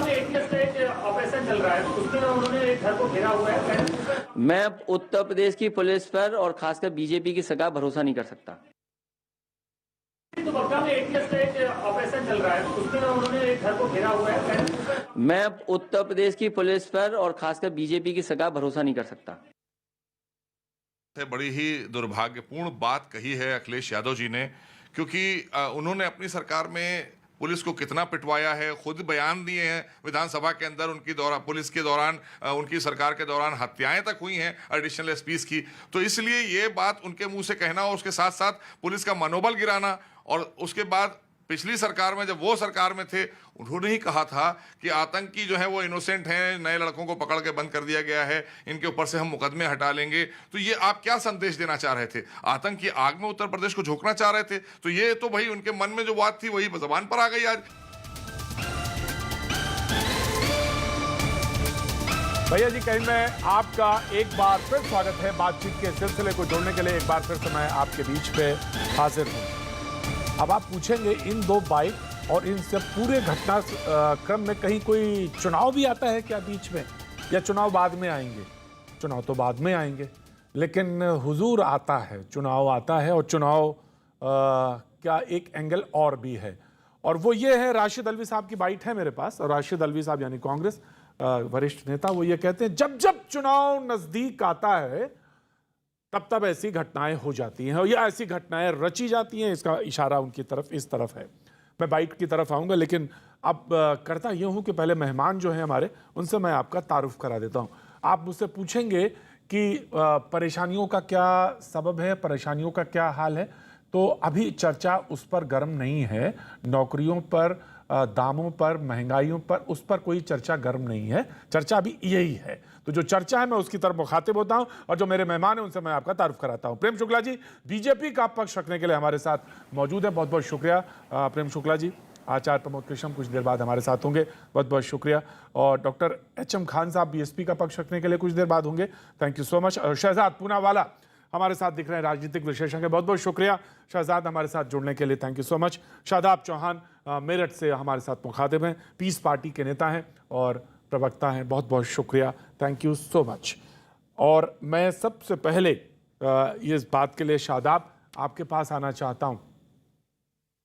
में एटीएस का एक ऑपरेशन चल रहा है, उसमें उन्होंने एक घर को घेरा हुआ है। मैं उत्तर प्रदेश की पुलिस पर और खासकर बीजेपी की सरकार भरोसा नहीं कर सकता। तो बक्का में एटीएस का एक ऑपरेशन चल रहा है, उसमें उन्होंने एक घर को घेरा हुआ है। मैं उत्तर प्रदेश की पुलिस पर और खासकर बीजेपी की सरकार भरोसा नहीं कर सकता। बड़ी ही दुर्भाग्यपूर्ण बात कही है अखिलेश यादव जी ने, क्योंकि उन्होंने अपनी सरकार में पुलिस को कितना पिटवाया है, खुद बयान दिए हैं विधानसभा के अंदर। उनकी पुलिस के दौरान, उनकी सरकार के दौरान हत्याएं तक हुई हैं एडिशनल एसपीज की। तो इसलिए ये बात उनके मुंह से कहना और उसके साथ साथ पुलिस का मनोबल गिराना, और उसके बाद पिछली सरकार में जब वो सरकार में थे उन्होंने ही कहा था कि आतंकी जो है वो इनोसेंट हैं, नए लड़कों को पकड़ के बंद कर दिया गया है, इनके ऊपर से हम मुकदमे हटा लेंगे। तो ये आप क्या संदेश देना चाह रहे थे? आतंक की आग में उत्तर प्रदेश को झोंकना चाह रहे थे? तो ये तो भाई उनके मन में जो बात थी वही जबान पर आ गई आज। भैया जी, कहीं में आपका एक बार फिर स्वागत है। बातचीत के सिलसिले को जोड़ने के लिए एक बार फिर से मैं आपके बीच पे हाजिर हूँ। अब आप पूछेंगे इन दो बाइक और इन सब पूरे घटना क्रम में कहीं कोई चुनाव भी आता है क्या बीच में, या चुनाव बाद में आएंगे? चुनाव तो बाद में आएंगे, लेकिन हुजूर आता है, चुनाव आता है। और चुनाव क्या एक एंगल और भी है, और वो ये है, राशिद अल्वी साहब की बाइट है मेरे पास। और राशिद अल्वी साहब यानी कांग्रेस वरिष्ठ नेता, वो ये कहते हैं जब जब चुनाव नजदीक आता है तब तब ऐसी घटनाएं हो जाती हैं, और ये ऐसी घटनाएं रची जाती हैं। इसका इशारा उनकी तरफ इस तरफ है। मैं बाइट की तरफ आऊंगा, लेकिन अब करता यूं हूं कि पहले मेहमान जो हैं हमारे, उनसे मैं आपका तारुफ करा देता हूं। आप मुझसे पूछेंगे कि परेशानियों का क्या सबब है, परेशानियों का क्या हाल है। तो अभी चर्चा उस पर गर्म नहीं है, नौकरियों पर, दामों पर, महंगाइयों पर, उस पर कोई चर्चा गर्म नहीं है। चर्चा अभी यही है। तो जो चर्चा है मैं उसकी तरफ मुखातिब होता हूं, और जो मेरे मेहमान हैं उनसे मैं आपका तारुफ कराता हूं। प्रेम शुक्ला जी बीजेपी का पक्ष रखने के लिए हमारे साथ मौजूद है, बहुत बहुत शुक्रिया प्रेम शुक्ला जी। आचार्य प्रमोद कृष्ण कुछ देर बाद हमारे साथ होंगे, बहुत बहुत शुक्रिया। और डॉक्टर एच.एम. खान साहब बीएसपी का पक्ष रखने के लिए कुछ देर बाद होंगे, thank you so much. Shehzad Poonawalla हमारे साथ दिख रहे हैं, राजनीतिक विशेषज्ञ, बहुत बहुत शुक्रिया शहजाद हमारे साथ जुड़ने के लिए, thank you so much. Shadab Chauhan Meerut से हमारे साथ मुखातिब हैं, पीस पार्टी के नेता हैं और प्रवक्ता हैं, बहुत बहुत शुक्रिया, थैंक यू सो मच। और मैं सबसे पहले ये इस बात के लिए शादाब आपके पास आना चाहता हूँ।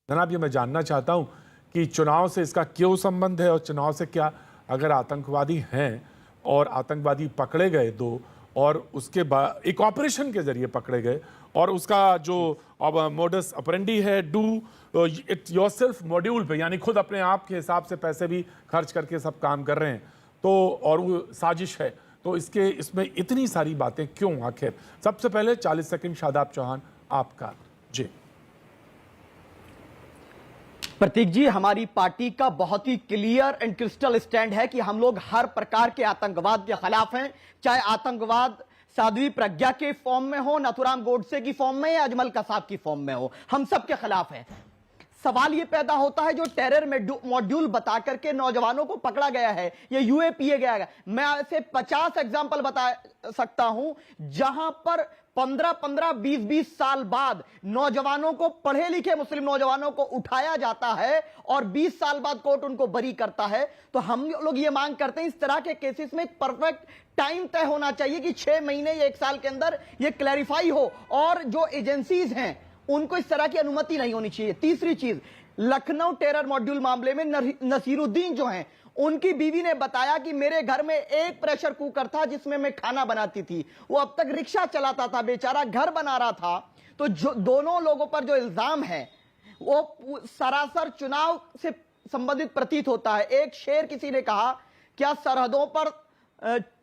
जनाब, ये मैं जानना चाहता हूँ कि चुनाव से इसका क्यों संबंध है, और चुनाव से क्या, अगर आतंकवादी हैं और आतंकवादी पकड़े गए दो, और उसके बाद एक ऑपरेशन के जरिए पकड़े गए, और उसका जो मोडस ऑपरेंडी है, डू इट योरसेल्फ मॉड्यूल पे, यानी खुद अपने आप के हिसाब से पैसे भी खर्च करके सब काम कर रहे हैं, तो और वो साजिश है, तो इसमें इतनी सारी बातें क्यों आखिर? सबसे पहले 40 सेकंड शादाब चौहान आपका। जी प्रतीक जी, हमारी पार्टी का बहुत ही क्लियर एंड क्रिस्टल स्टैंड है कि हम लोग हर प्रकार के आतंकवाद के खिलाफ हैं, चाहे आतंकवाद साध्वी प्रज्ञा के फॉर्म में हो, नथुराम गोडसे की फॉर्म में, या अजमल कसाब की फॉर्म में हो, हम सबके खिलाफ हैं। सवाल ये पैदा होता है जो टेरर मॉड्यूल बता करके नौजवानों को पकड़ा गया है, ये यूएपीए गया है। मैं ऐसे 50 एग्जाम्पल बता सकता हूं जहां पर 15-15, 20-20 साल बाद नौजवानों को, पढ़े लिखे मुस्लिम नौजवानों को उठाया जाता है और 20 साल बाद कोर्ट उनको बरी करता है। तो हम लोग ये मांग करते हैं इस तरह के केसेस में एक परफेक्ट टाइम तय होना चाहिए कि 6 महीने या 1 साल के अंदर ये क्लैरिफाई हो, और जो एजेंसीज हैं उनको इस तरह की अनुमति नहीं होनी चाहिए। तीसरी चीज, लखनऊ टेरर मॉड्यूल मामले में नसीरुद्दीन जो हैं, उनकी बीवी ने बताया कि मेरे घर में एक प्रेशर कुकर था जिसमें मैं खाना बनाती थी, वो अब तक रिक्शा चलाता था, बेचारा घर बना रहा था। तो जो दोनों लोगों पर जो इल्जाम है वो सरासर चुनाव से संबंधित प्रतीत होता है। एक शेर किसी ने कहा, क्या सरहदों पर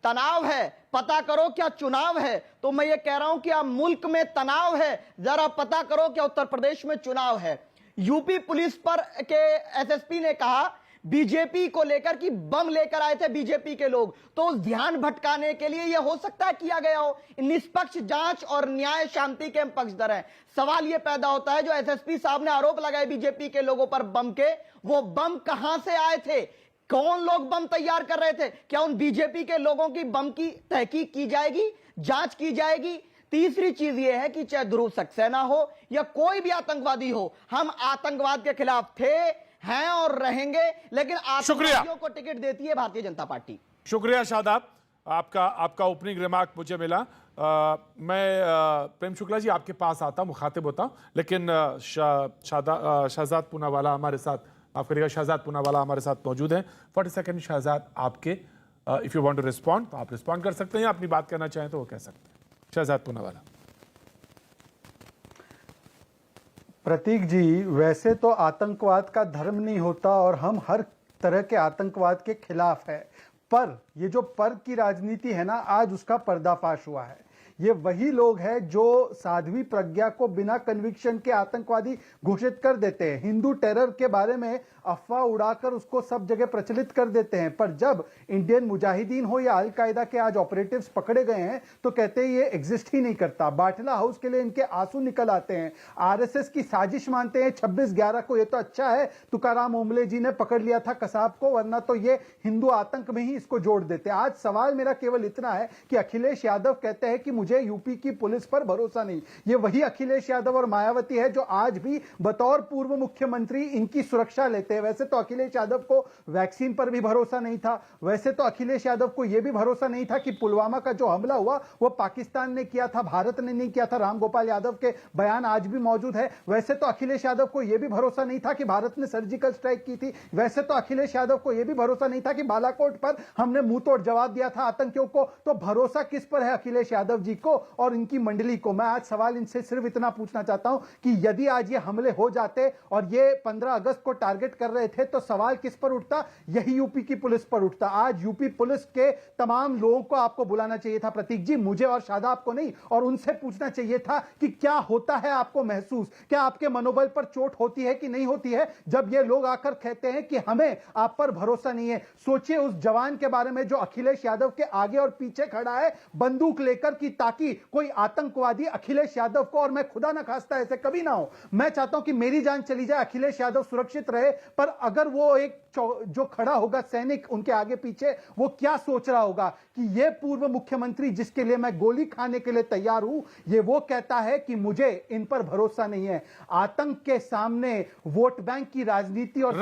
तनाव है, पता करो क्या चुनाव है। तो मैं ये कह रहा हूं कि अब मुल्क में तनाव है, जरा पता करो क्या उत्तर प्रदेश में चुनाव है। यूपी पुलिस पर के एसएसपी ने कहा बीजेपी को लेकर कि बम लेकर आए थे बीजेपी के लोग, तो ध्यान भटकाने के लिए यह हो सकता है किया गया हो। निष्पक्ष जांच और न्याय शांति के हम पक्षधर हैं। सवाल यह पैदा होता है, जो एसएसपी साहब ने आरोप लगाए बीजेपी के लोगों पर बम के, वो बम कहां से आए थे, कौन लोग बम तैयार कर रहे थे, क्या उन बीजेपी के लोगों की बम की तहकीक की जाएगी, जांच की जाएगी। तीसरी चीज यह है कि चाहे ध्रुव सक्सेना हो या कोई भी आतंकवादी हो, हम आतंकवाद के खिलाफ थे, हैं और रहेंगे, लेकिन शुक्रिया। आतंकवादियों को टिकट देती है भारतीय जनता पार्टी। शुक्रिया शादाब, आपका ओपनिंग रिमार्क मुझे मिला। मैं प्रेम शुक्ला जी आपके पास आता हूं, मुखातिब होता हूं, लेकिन शहजाद पूनावाला हमारे साथ, माफ करिएगा, शहजाद पूनावाला हमारे साथ मौजूद हैं। 40 सेकंड शहजाद आपके, if you want to respond तो आप रिस्पॉन्ड कर सकते हैं, अपनी बात करना चाहें तो वो कह सकते हैं। शहजाद पूनावाला। प्रतीक जी, वैसे तो आतंकवाद का धर्म नहीं होता और हम हर तरह के आतंकवाद के खिलाफ है, पर ये जो पर की राजनीति है ना, आज उसका पर्दाफाश हुआ है। ये वही लोग हैं जो साध्वी प्रज्ञा को बिना कन्विक्शन के आतंकवादी घोषित कर देते हैं, हिंदू टेरर के बारे में अफवाह उड़ाकर उसको सब जगह प्रचलित कर देते हैं, पर जब इंडियन मुजाहिदीन हो या अल कायदा के आज ऑपरेटिव्स पकड़े गए हैं तो कहते हैं ये एग्जिस्ट ही नहीं करता। बाटला हाउस के लिए इनके आंसू निकल आते हैं, आरएसएस की साजिश मानते हैं 26/11 को। ये तो अच्छा है तुकाराम ओमले जी ने पकड़ लिया था कसाब को, वरना तो ये हिंदू आतंक में ही इसको जोड़ देते। आज सवाल मेरा केवल इतना है कि अखिलेश यादव कहते हैं कि मुझे यूपी की पुलिस पर भरोसा नहीं। ये वही अखिलेश यादव और मायावती है जो आज भी बतौर पूर्व मुख्यमंत्री इनकी सुरक्षा लेते हैं। वैसे तो अखिलेश यादव को वैक्सीन पर भी भरोसा नहीं था, वैसे तो अखिलेश यादव को यह भी भरोसा नहीं था कि पुलवामा का जो हमला हुआ वो पाकिस्तान ने किया था, भारत ने नहीं किया था। राम गोपाल यादव के बयान आज भी मौजूद है। वैसे तो अखिलेश यादव को यह भी भरोसा नहीं था कि भारत ने सर्जिकल स्ट्राइक की थी। वैसे तो अखिलेश यादव को यह भी भरोसा नहीं था कि बालाकोट पर हमने मुंह तोड़ जवाब दिया था आतंकियों को। तो भरोसा किस पर है अखिलेश यादव जी को और इनकी मंडली को? मैं आज सवाल इनसे सिर्फ इतना पूछना चाहता हूं कि यदि आज ये हमले हो जाते और ये 15 अगस्त को टारगेट कर रहे थे तो सवाल किस पर उठता? यही यूपी की पुलिस पर उठता। आज यूपी पुलिस के तमाम लोगों को आपको बुलाना चाहिए था प्रतीक जी, मुझे और शादाब को नहीं, और उनसे पूछना चाहिए था कि क्या होता है आपको महसूस, क्या आपके मनोबल पर चोट होती है कि नहीं होती है जब ये लोग आकर कहते हैं कि हमें आप पर भरोसा नहीं है। सोचिए उस जवान के बारे में जो अखिलेश यादव के आगे और पीछे खड़ा है बंदूक लेकर, कि ताकि कोई आतंकवादी अखिलेश यादव को, और मैं खुदा ना खास्ता ऐसे कभी ना हो, मैं चाहता हूं कि मेरी जान चली जाए, अखिलेश यादव सुरक्षित रहे, पर अगर वो एक जो खड़ा होगा सैनिक उनके आगे पीछे, वो क्या सोच रहा होगा कि ये पूर्व मुख्यमंत्री जिसके लिए मैं गोली खाने के लिए तैयार हूं, ये वो कहता है कि मुझे इन पर भरोसा नहीं है। आतंक के सामने वोट बैंक की राजनीति और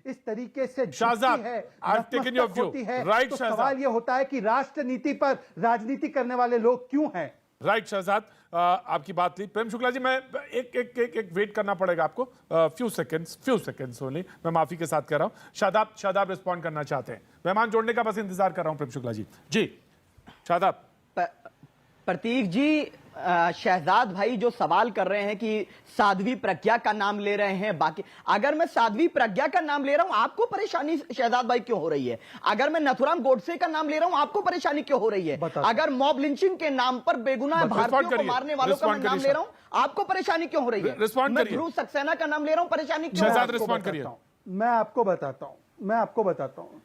इस तरीके से शहजाद, है, होती है, तो सवाल यह होता है कि राष्ट्र नीति पर राजनीति करने वाले लोग क्यों हैं? राइट शहजाद, आपकी बात ली। प्रेम शुक्ला जी, मैं एक वेट करना पड़ेगा आपको, फ्यू सेकंड्स ओनली, मैं माफी के साथ कह रहा हूं। शादाब रिस्पॉन्ड करना चाहते हैं, मेहमान जोड़ने का बस इंतजार कर रहा हूं। प्रेम शुक्ला जी, शादाब। प्रतीक जी, शहजाद भाई जो सवाल कर रहे हैं कि साध्वी प्रज्ञा का नाम ले रहे हैं, बाकी अगर मैं साध्वी प्रज्ञा का नाम ले रहा हूं आपको परेशानी शहजाद भाई क्यों हो रही है? अगर मैं नथुराम गोडसे का नाम ले रहा हूं आपको परेशानी क्यों हो रही है? अगर मॉब लिंचिंग के नाम पर बेगुनाह भारतीयों को मारने वालों का मैं नाम ले रहा हूं आपको परेशानी क्यों हो रही है? मैं ध्रुव सक्सेना का नाम ले रहा हूं, परेशानी क्यों? मैं आपको बताता हूं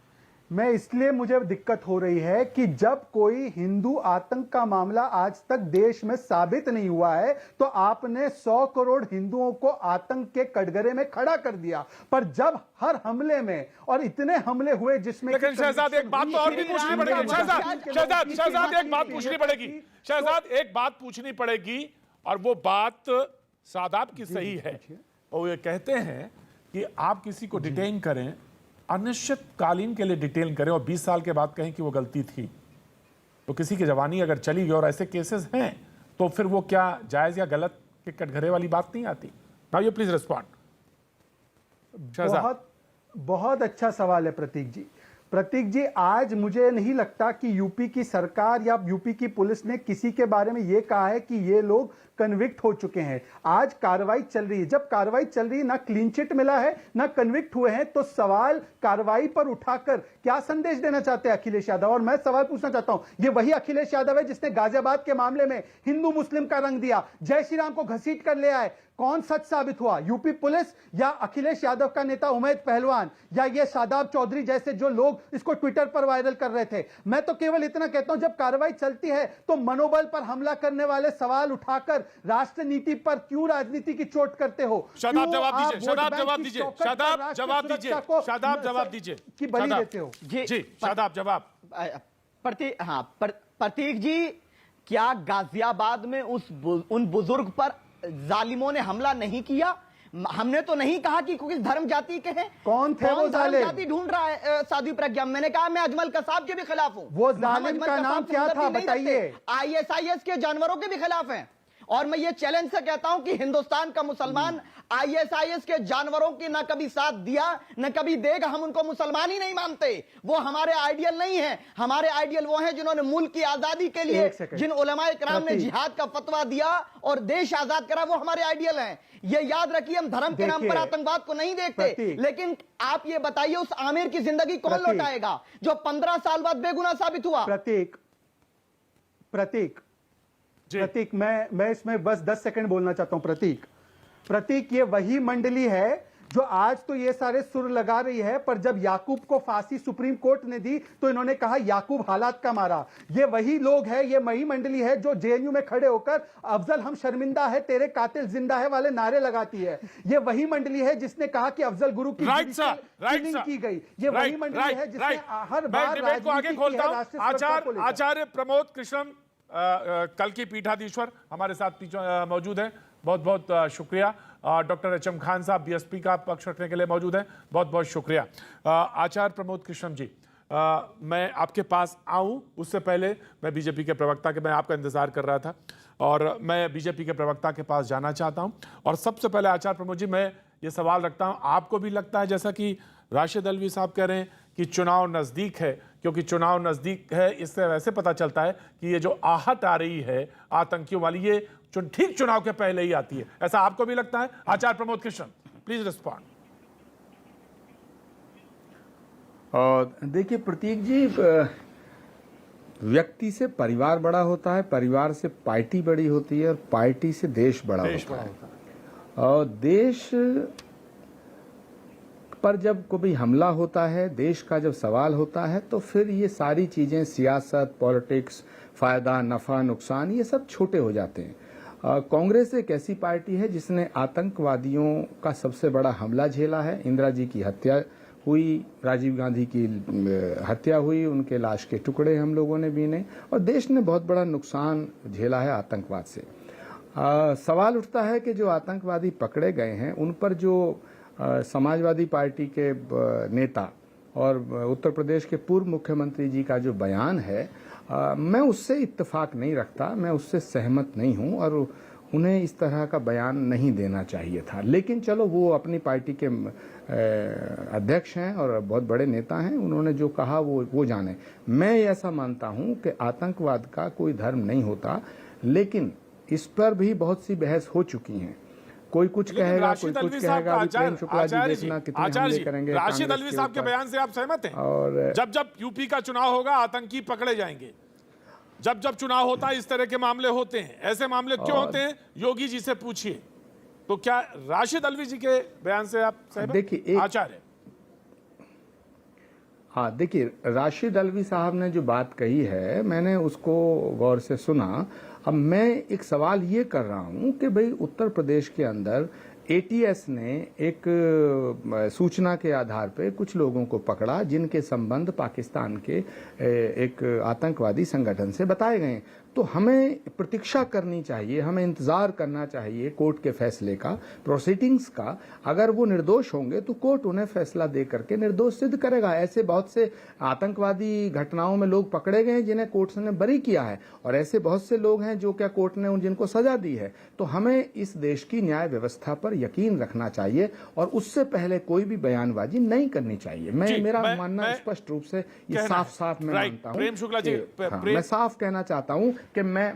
मैं इसलिए मुझे दिक्कत हो रही है कि जब कोई हिंदू आतंक का मामला आज तक देश में साबित नहीं हुआ है तो आपने 100 करोड़ हिंदुओं को आतंक के कटघरे में खड़ा कर दिया, पर जब हर हमले में, और इतने हमले हुए जिसमें, लेकिन शहजाद एक बात तो और भी पूछनी पड़ेगी, शहजाद एक बात पूछनी पड़ेगी, शहजाद एक बात पूछनी पड़ेगी, और वो बात शादाब की सही है। और ये कहते हैं कि आप किसी को डिटेन करें, अनिश्चितकालीन के लिए डिटेन करें, और 20 साल के बाद कहें कि वो गलती थी, तो किसी की जवानी अगर चली गई और ऐसे केसेस हैं तो फिर वो क्या जायज या गलत के कटघरे वाली बात नहीं आती? Now you please respond. बहुत अच्छा सवाल है प्रतीक जी, आज मुझे नहीं लगता कि यूपी की सरकार या यूपी की पुलिस ने किसी के बारे में यह कहा है कि ये लोग कन्विक्ट हो चुके हैं। आज कार्रवाई चल रही है, जब कार्रवाई चल रही है ना क्लीन चिट मिला है ना कन्विक्ट हुए हैं, तो सवाल कार्रवाई पर उठाकर क्या संदेश देना चाहते हैं अखिलेश यादव? और मैं सवाल पूछना चाहता हूं, ये वही अखिलेश यादव है जिसने गाजियाबाद के मामले में हिंदू मुस्लिम का रंग दिया, जय श्री राम को घसीट कर ले आए। कौन सच साबित हुआ, यूपी पुलिस या अखिलेश यादव का नेता उमैद पहलवान या ये शादाब चौधरी जैसे जो लोग इसको ट्विटर पर वायरल कर रहे थे? मैं तो केवल इतना कहता हूं, जब कार्रवाई चलती है तो मनोबल पर हमला करने वाले सवाल उठाकर राष्ट्र नीति पर क्यों राजनीति की चोट करते हो? शादाब जवाब दीजिए, शादाब जवाब दीजिए कि बलि देते हो? जी शादाब जवाब। प्रतीक जी, क्या गाजियाबाद में उन बुजुर्ग पर जालिमों ने हमला नहीं किया? हमने तो नहीं कहा कि किस धर्म जाति के हैं। कौन थे वो धर्म जालिम? जाति ढूंढ रहा है साध्वी प्रज्ञा। मैंने कहा मैं अजमल कसाब के भी खिलाफ हूं। वो जालिम का नाम क्या था बताइए? ISIS के जानवरों के भी खिलाफ हैं। और मैं ये चैलेंज से कहता हूं कि हिंदुस्तान का मुसलमान ISIS के जानवरों की ना कभी साथ दिया न कभी देगा। हम उनको मुसलमान ही नहीं मानते, वो हमारे आइडियल नहीं है। हमारे आइडियल वो हैं जिन्होंने मुल्क की आजादी के लिए, जिन उलमाए किराम ने जिहाद का फतवा दिया और देश आजाद करा, वो हमारे आइडियल हैं। ये याद रखिए, हम धर्म के नाम पर आतंकवाद को नहीं देखते। लेकिन आप ये बताइए उस आमिर की जिंदगी कौन लौटाएगा जो 15 साल बाद बेगुनाह साबित हुआ? प्रतीक, मैं इसमें बस 10 सेकंड बोलना चाहता हूं। प्रतीक, ये वही मंडली है जो आज तो ये सारे सुर लगा रही है, पर जब याकूब को फांसी सुप्रीम कोर्ट ने दी तो इन्होंने कहा याकूब हालात का मारा। ये वही लोग है, ये वही मंडली है जो जेएनयू में खड़े होकर अफजल हम शर्मिंदा है, तेरे कातिल जिंदा है वाले नारे लगाती है। ये वही मंडली है जिसने कहा कि अफजल गुरु की किलिंग की गई। ये वही मंडली है जिसने हर बार डिबेट को आगे खोलता हूं। आचार्य प्रमोद कृष्णम कल की पीठाधीश्वर हमारे साथ मौजूद है, बहुत बहुत शुक्रिया। डॉक्टर HM खान साहब BSP का पक्ष रखने के लिए मौजूद हैं, बहुत बहुत शुक्रिया। आचार्य प्रमोद कृष्णम जी, मैं आपके पास आऊं उससे पहले मैं बीजेपी के प्रवक्ता के, मैं आपका इंतजार कर रहा था और मैं बीजेपी के प्रवक्ता के पास जाना चाहता हूं। और सबसे पहले आचार्य प्रमोद जी, मैं ये सवाल रखता हूं, आपको भी लगता है जैसा कि राशिद अल्वी साहब कह रहे हैं कि चुनाव नजदीक है, क्योंकि चुनाव नजदीक है इससे वैसे पता चलता है कि ये जो आहट आ रही है आतंकियों वाली, ये ठीक चुनाव के पहले ही आती है, ऐसा आपको भी लगता है? Acharya Pramod Krishna, please respond. देखिए प्रतीक जी, व्यक्ति से परिवार बड़ा होता है, परिवार से पार्टी बड़ी होती है और पार्टी से देश बड़ा होता है। और देश पर जब कोई हमला होता है, देश का जब सवाल होता है, तो फिर ये सारी चीजें, सियासत, पॉलिटिक्स, फायदा, नफा, नुकसान, ये सब छोटे हो जाते हैं। कांग्रेस एक ऐसी पार्टी है जिसने आतंकवादियों का सबसे बड़ा हमला झेला है। इंदिरा जी की हत्या हुई, राजीव गांधी की हत्या हुई, उनके लाश के टुकड़े हम लोगों ने बीने, और देश ने बहुत बड़ा नुकसान झेला है आतंकवाद से। सवाल उठता है कि जो आतंकवादी पकड़े गए हैं उन पर जो समाजवादी पार्टी के नेता और उत्तर प्रदेश के पूर्व मुख्यमंत्री जी का जो बयान है, मैं उससे इत्तेफाक नहीं रखता, मैं उससे सहमत नहीं हूं और उन्हें इस तरह का बयान नहीं देना चाहिए था। लेकिन चलो, वो अपनी पार्टी के अध्यक्ष हैं और बहुत बड़े नेता हैं, उन्होंने जो कहा वो जाने। मैं ऐसा मानता हूं कि आतंकवाद का कोई धर्म नहीं होता, लेकिन इस पर भी बहुत सी बहस हो चुकी है। कोई कुछ कहेगा, कोई कुछ कहेगा। प्रेम शुक्ला जी देखना कितने हमले करेंगे। राशिद अल्वी साहब के बयान से आप सहमत हैं? और जब यूपी का चुनाव होगा आतंकी पकड़े जाएंगे, जब चुनाव होता है इस तरह के मामले होते हैं। ऐसे मामले क्यों होते हैं, योगी जी से पूछिए। तो क्या राशिद अल्वी जी के बयान से आप सहमत? देखिए आचार्य, हाँ देखिए, राशिद अल्वी साहब ने जो बात कही है, मैंने उसको गौर से सुना। अब मैं एक सवाल ये कर रहा हूं कि भाई उत्तर प्रदेश के अंदर ATS ने एक सूचना के आधार पर कुछ लोगों को पकड़ा जिनके संबंध पाकिस्तान के एक आतंकवादी संगठन से बताए गए। तो हमें प्रतीक्षा करनी चाहिए, हमें इंतजार करना चाहिए कोर्ट के फैसले का, प्रोसीडिंग्स का। अगर वो निर्दोष होंगे तो कोर्ट उन्हें फैसला दे करके निर्दोष सिद्ध करेगा। ऐसे बहुत से आतंकवादी घटनाओं में लोग पकड़े गए जिन्हें कोर्ट ने बरी किया है, और ऐसे बहुत से लोग हैं जो क्या कोर्ट ने जिनको सजा दी है। तो हमें इस देश की न्याय व्यवस्था पर यकीन रखना चाहिए और उससे पहले कोई भी बयानबाजी नहीं करनी चाहिए। मेरा मानना स्पष्ट रूप से ये साफ मैं मानता हूँ। प्रेम शुक्ला जी, मैं साफ कहना चाहता हूँ कि मैं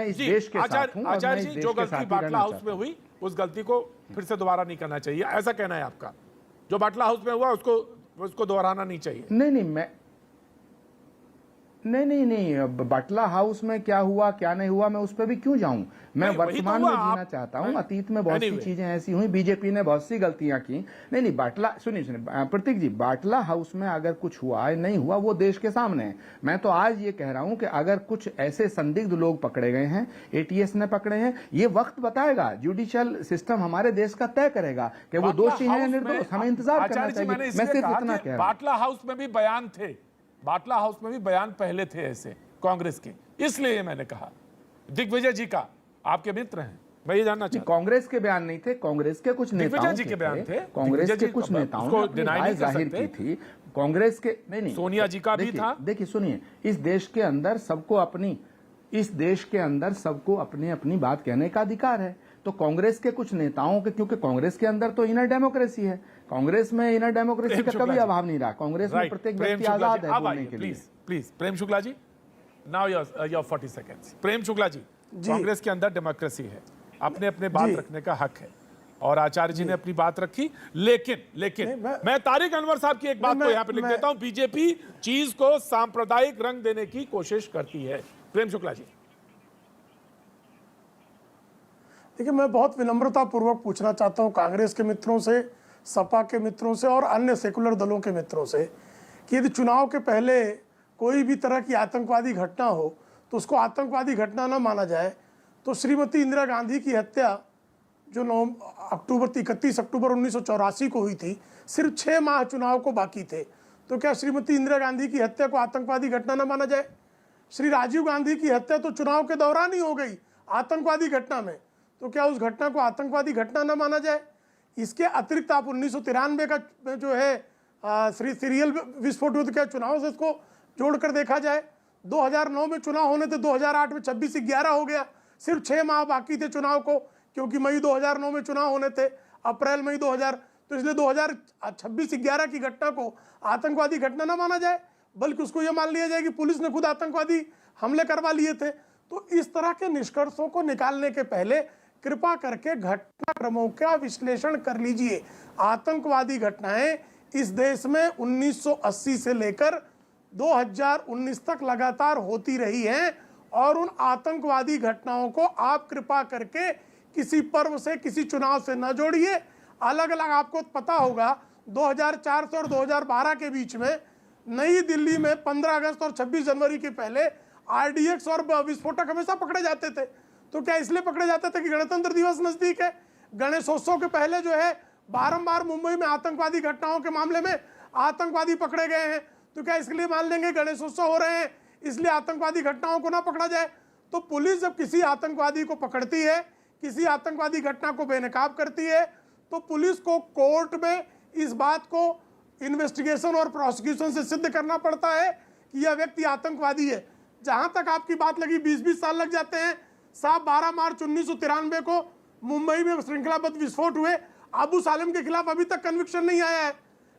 इस देश के साथ हूं। आचार्य जी, जो गलती बाटला हाउस में हुई उस गलती को फिर से दोबारा नहीं करना चाहिए, ऐसा कहना है आपका? जो बाटला हाउस में हुआ उसको दोहराना नहीं चाहिए? नहीं, बाटला हाउस में क्या हुआ क्या नहीं हुआ मैं उस पर भी क्यों जाऊं। मैं वर्तमान में जीना चाहता हूं। अतीत में बहुत सी चीजें ऐसी हुई, बीजेपी ने बहुत सी गलतियां की। नहीं, बाटला सुनिए प्रतीक जी, बाटला हाउस में अगर कुछ हुआ है नहीं हुआ वो देश के सामने है। मैं तो आज ये कह रहा हूं कि अगर कुछ ऐसे संदिग्ध लोग पकड़े गए हैं, ATS ने पकड़े हैं, ये वक्त बताएगा, जुडिशियल सिस्टम हमारे देश का तय करेगा कि वो दोषी है या निर्दोष। हमें इंतजार करना चाहिए। मैं सिर्फ इतना कह रहा हूं। बाटला हाउस में भी बयान थे, बाटला हाउस में भी बयान पहले थे ऐसे कांग्रेस के, इसलिए मैंने कहा। दिग्विजय जी का, आपके मित्र हैं, मैं ये जानना चाहता कांग्रेस के बयान नहीं थे, कांग्रेस के कुछ नेताओं दिग्विजय जी के बयान थे। कांग्रेस दिग्विजय के जी कुछ नेताओं उसको ने अपनी deny राय नहीं कर जाहिर सकते। की थी। कांग्रेस के नहीं सोनिया जी का भी देखिए- था। देखिए सुनिए, इस देश के अंदर सबको अपनी अपनी बात कहने का अधिकार है। तो कांग्रेस के कुछ नेताओं के, क्योंकि कांग्रेस के अंदर तो इनर डेमोक्रेसी है, कांग्रेस में इनर डेमोक्रेसी प्रेम का शुक्ला कभी जी। अभाव नहीं रहा। कांग्रेस में राइट, प्रत्येक प्रेम व्यक्ति शुक्ला आजाद जी है अब बोलने आइए के लिए। Please Prem Shukla ji, now your 40 seconds. Prem Shukla ji, Congress के अंदर डेमोक्रेसी है, अपने अपने बात रखने का हक है, और आचार्य जी ने अपनी बात रखी। लेकिन मैं तारिक अनवर साहब की एक बात को यहाँ पे लिख देता हूँ, बीजेपी चीज को सांप्रदायिक रंग देने की कोशिश करती है। प्रेम शुक्ला जी, देखिए, मैं बहुत विनम्रता पूर्वक पूछना चाहता हूं कांग्रेस के मित्रों से, सपा के मित्रों से और अन्य सेकुलर दलों के मित्रों से कि यदि चुनाव के पहले कोई भी तरह की आतंकवादी घटना हो तो उसको आतंकवादी घटना न माना जाए। तो श्रीमती इंदिरा गांधी की हत्या जो 31 अक्टूबर 1984 को हुई थी, सिर्फ 6 माह चुनाव को बाकी थे, तो क्या श्रीमती इंदिरा गांधी की हत्या को आतंकवादी घटना न माना जाए? श्री राजीव गांधी की हत्या तो चुनाव के दौरान ही हो गई आतंकवादी घटना में, तो क्या उस घटना को आतंकवादी घटना न माना जाए? इसके अतिरिक्त आप 1993 का जो है सीरियल विस्फोट हुआ, तो क्या चुनाव से इसको जोड़कर देखा जाए? 2009 में चुनाव होने थे, 2008 में 26/11 हो गया, सिर्फ 6 माह बाकी थे चुनाव को, क्योंकि मई 2009 में चुनाव होने थे, अप्रैल मई 2000, तो इसलिए 2026/11 की घटना को आतंकवादी घटना ना माना जाए, बल्कि उसको यह मान लिया जाए कि पुलिस ने खुद आतंकवादी हमले करवा लिए थे। तो इस तरह के निष्कर्षों को निकालने के पहले कृपा करके घटनाक्रमों का विश्लेषण कर लीजिए। आतंकवादी घटनाएं इस देश में 1980 से लेकर 2019 तक लगातार होती रही हैं, और उन आतंकवादी घटनाओं को आप कृपा करके किसी पर्व से, किसी चुनाव से न जोड़िए। अलग अलग आपको पता होगा 2004 से और 2012 के बीच में नई दिल्ली में 15 अगस्त और 26 जनवरी के पहले आरडीएक्स और विस्फोटक हमेशा पकड़े जाते थे। तो क्या इसलिए पकड़े जाते थे कि गणतंत्र दिवस नजदीक है? गणेशोत्सव के पहले जो है बारंबार मुंबई में आतंकवादी घटनाओं के मामले में आतंकवादी पकड़े गए हैं, तो क्या इसलिए मान लेंगे गणेशोत्सव हो रहे हैं इसलिए आतंकवादी घटनाओं को ना पकड़ा जाए? तो पुलिस जब किसी आतंकवादी को पकड़ती है, किसी आतंकवादी घटना को बेनकाब करती है, तो पुलिस को कोर्ट में इस बात को इन्वेस्टिगेशन और प्रोसिक्यूशन से सिद्ध करना पड़ता है कि यह व्यक्ति आतंकवादी है। जहां तक आपकी बात लगी 20-20 साल लग जाते हैं। साहब 12 मार्च 1993 को मुंबई में श्रृंखलाबद्ध विस्फोट हुए, अबू सालेम के खिलाफ अभी तक कन्विक्शन नहीं आया है,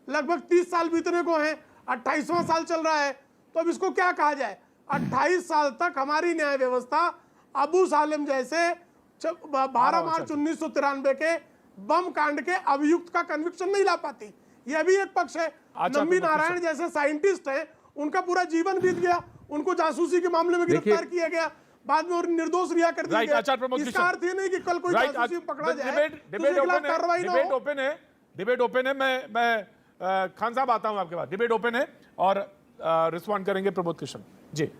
लगभग 30 साल बीतने को हैं, 28वां साल चल रहा है। तो अब इसको क्या कहा जाए? 28 साल तक हमारी न्याय व्यवस्था अबू सालेम जैसे 12 मार्च 1993 के बम कांड के अभियुक्त का कन्विक्शन नहीं ला पाती। यह भी एक पक्ष है। नंबी नारायण जैसे साइंटिस्ट हैं, उनका पूरा जीवन बीत गया, उनको जासूसी के मामले में गिरफ्तार किया गया, बाद में और निर्दोष रिहा कर दिया गया। इसका अर्थ ये नहीं कि कल कोई जासूसी पकड़ा जाए तो उसके खिलाफ कार्रवाई ना हो। डिबेट ओपन है। मैं खान साहब आता हूं आपके पास। डिबेट ओपन है और रिस्पॉन्ड करेंगे प्रमोद कृष्ण जी।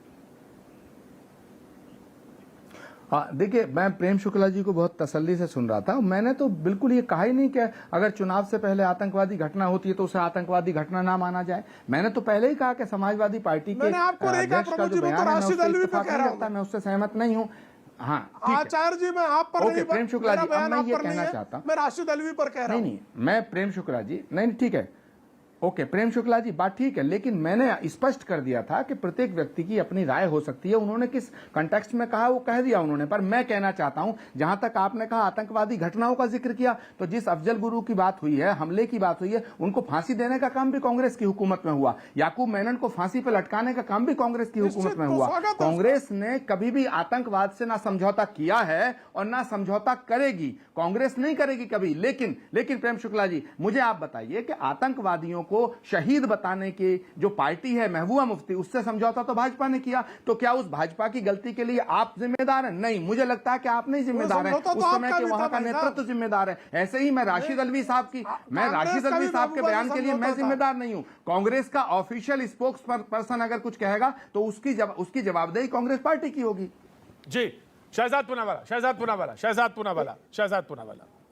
हाँ, देखिए, मैं प्रेम शुक्ला जी को बहुत तसल्ली से सुन रहा था। मैंने तो बिल्कुल ये कहा ही नहीं कि अगर चुनाव से पहले आतंकवादी घटना होती है तो उसे आतंकवादी घटना ना माना जाए। मैंने तो पहले ही कहा कि समाजवादी पार्टी के अध्यक्ष का जो बयान है मैं उससे इत्तेफाक नहीं करता, मैं उससे सहमत नहीं हूँ। हाँ, आचार्य जी, मैं आप पर ओके प्रेम शुक्ला जी, अब मैं ये कहना चाहता हूँ, मैं राशिद अलवी पर कह रहा हूँ। नहीं, मैं प्रेम शुक्ला जी, नहीं ठीक है, ओके प्रेम शुक्ला जी, बात ठीक है, लेकिन मैंने स्पष्ट कर दिया था कि प्रत्येक व्यक्ति की अपनी राय हो सकती है। उन्होंने किस कंटेक्स्ट में कहा वो कह दिया उन्होंने, पर मैं कहना चाहता हूं, जहां तक आपने कहा आतंकवादी घटनाओं का जिक्र किया, तो जिस अफजल गुरु की बात हुई है, हमले की बात हुई है, उनको फांसी देने का काम भी कांग्रेस की हुकूमत में हुआ। याकूब मेनन को फांसी पर लटकाने का काम भी कांग्रेस की हुकूमत में हुआ। कांग्रेस ने कभी भी आतंकवाद से ना समझौता किया है और ना समझौता करेगी, कांग्रेस नहीं करेगी कभी। लेकिन प्रेम शुक्ला जी, मुझे आप बताइए कि आतंकवादियों को शहीद बताने की जो पार्टी है महबूबा मुफ्ती, उससे समझौता तो भाजपा ने किया, तो क्या उस भाजपा की गलती के लिए आप जिम्मेदार हैं? नहीं, मुझे लगता है कि आप नहीं जिम्मेदार हैं, उस समय के वहां का नेतृत्व जिम्मेदार है। ऐसे ही मैं राशिद अलवी साहब के बयान के लिए मैं जिम्मेदार नहीं हूं। कांग्रेस का ऑफिशियल स्पोक्स पर्सन अगर कुछ कहेगा तो उसकी जवाबदेही कांग्रेस पार्टी की होगी। जी, शहजाद पूनावाला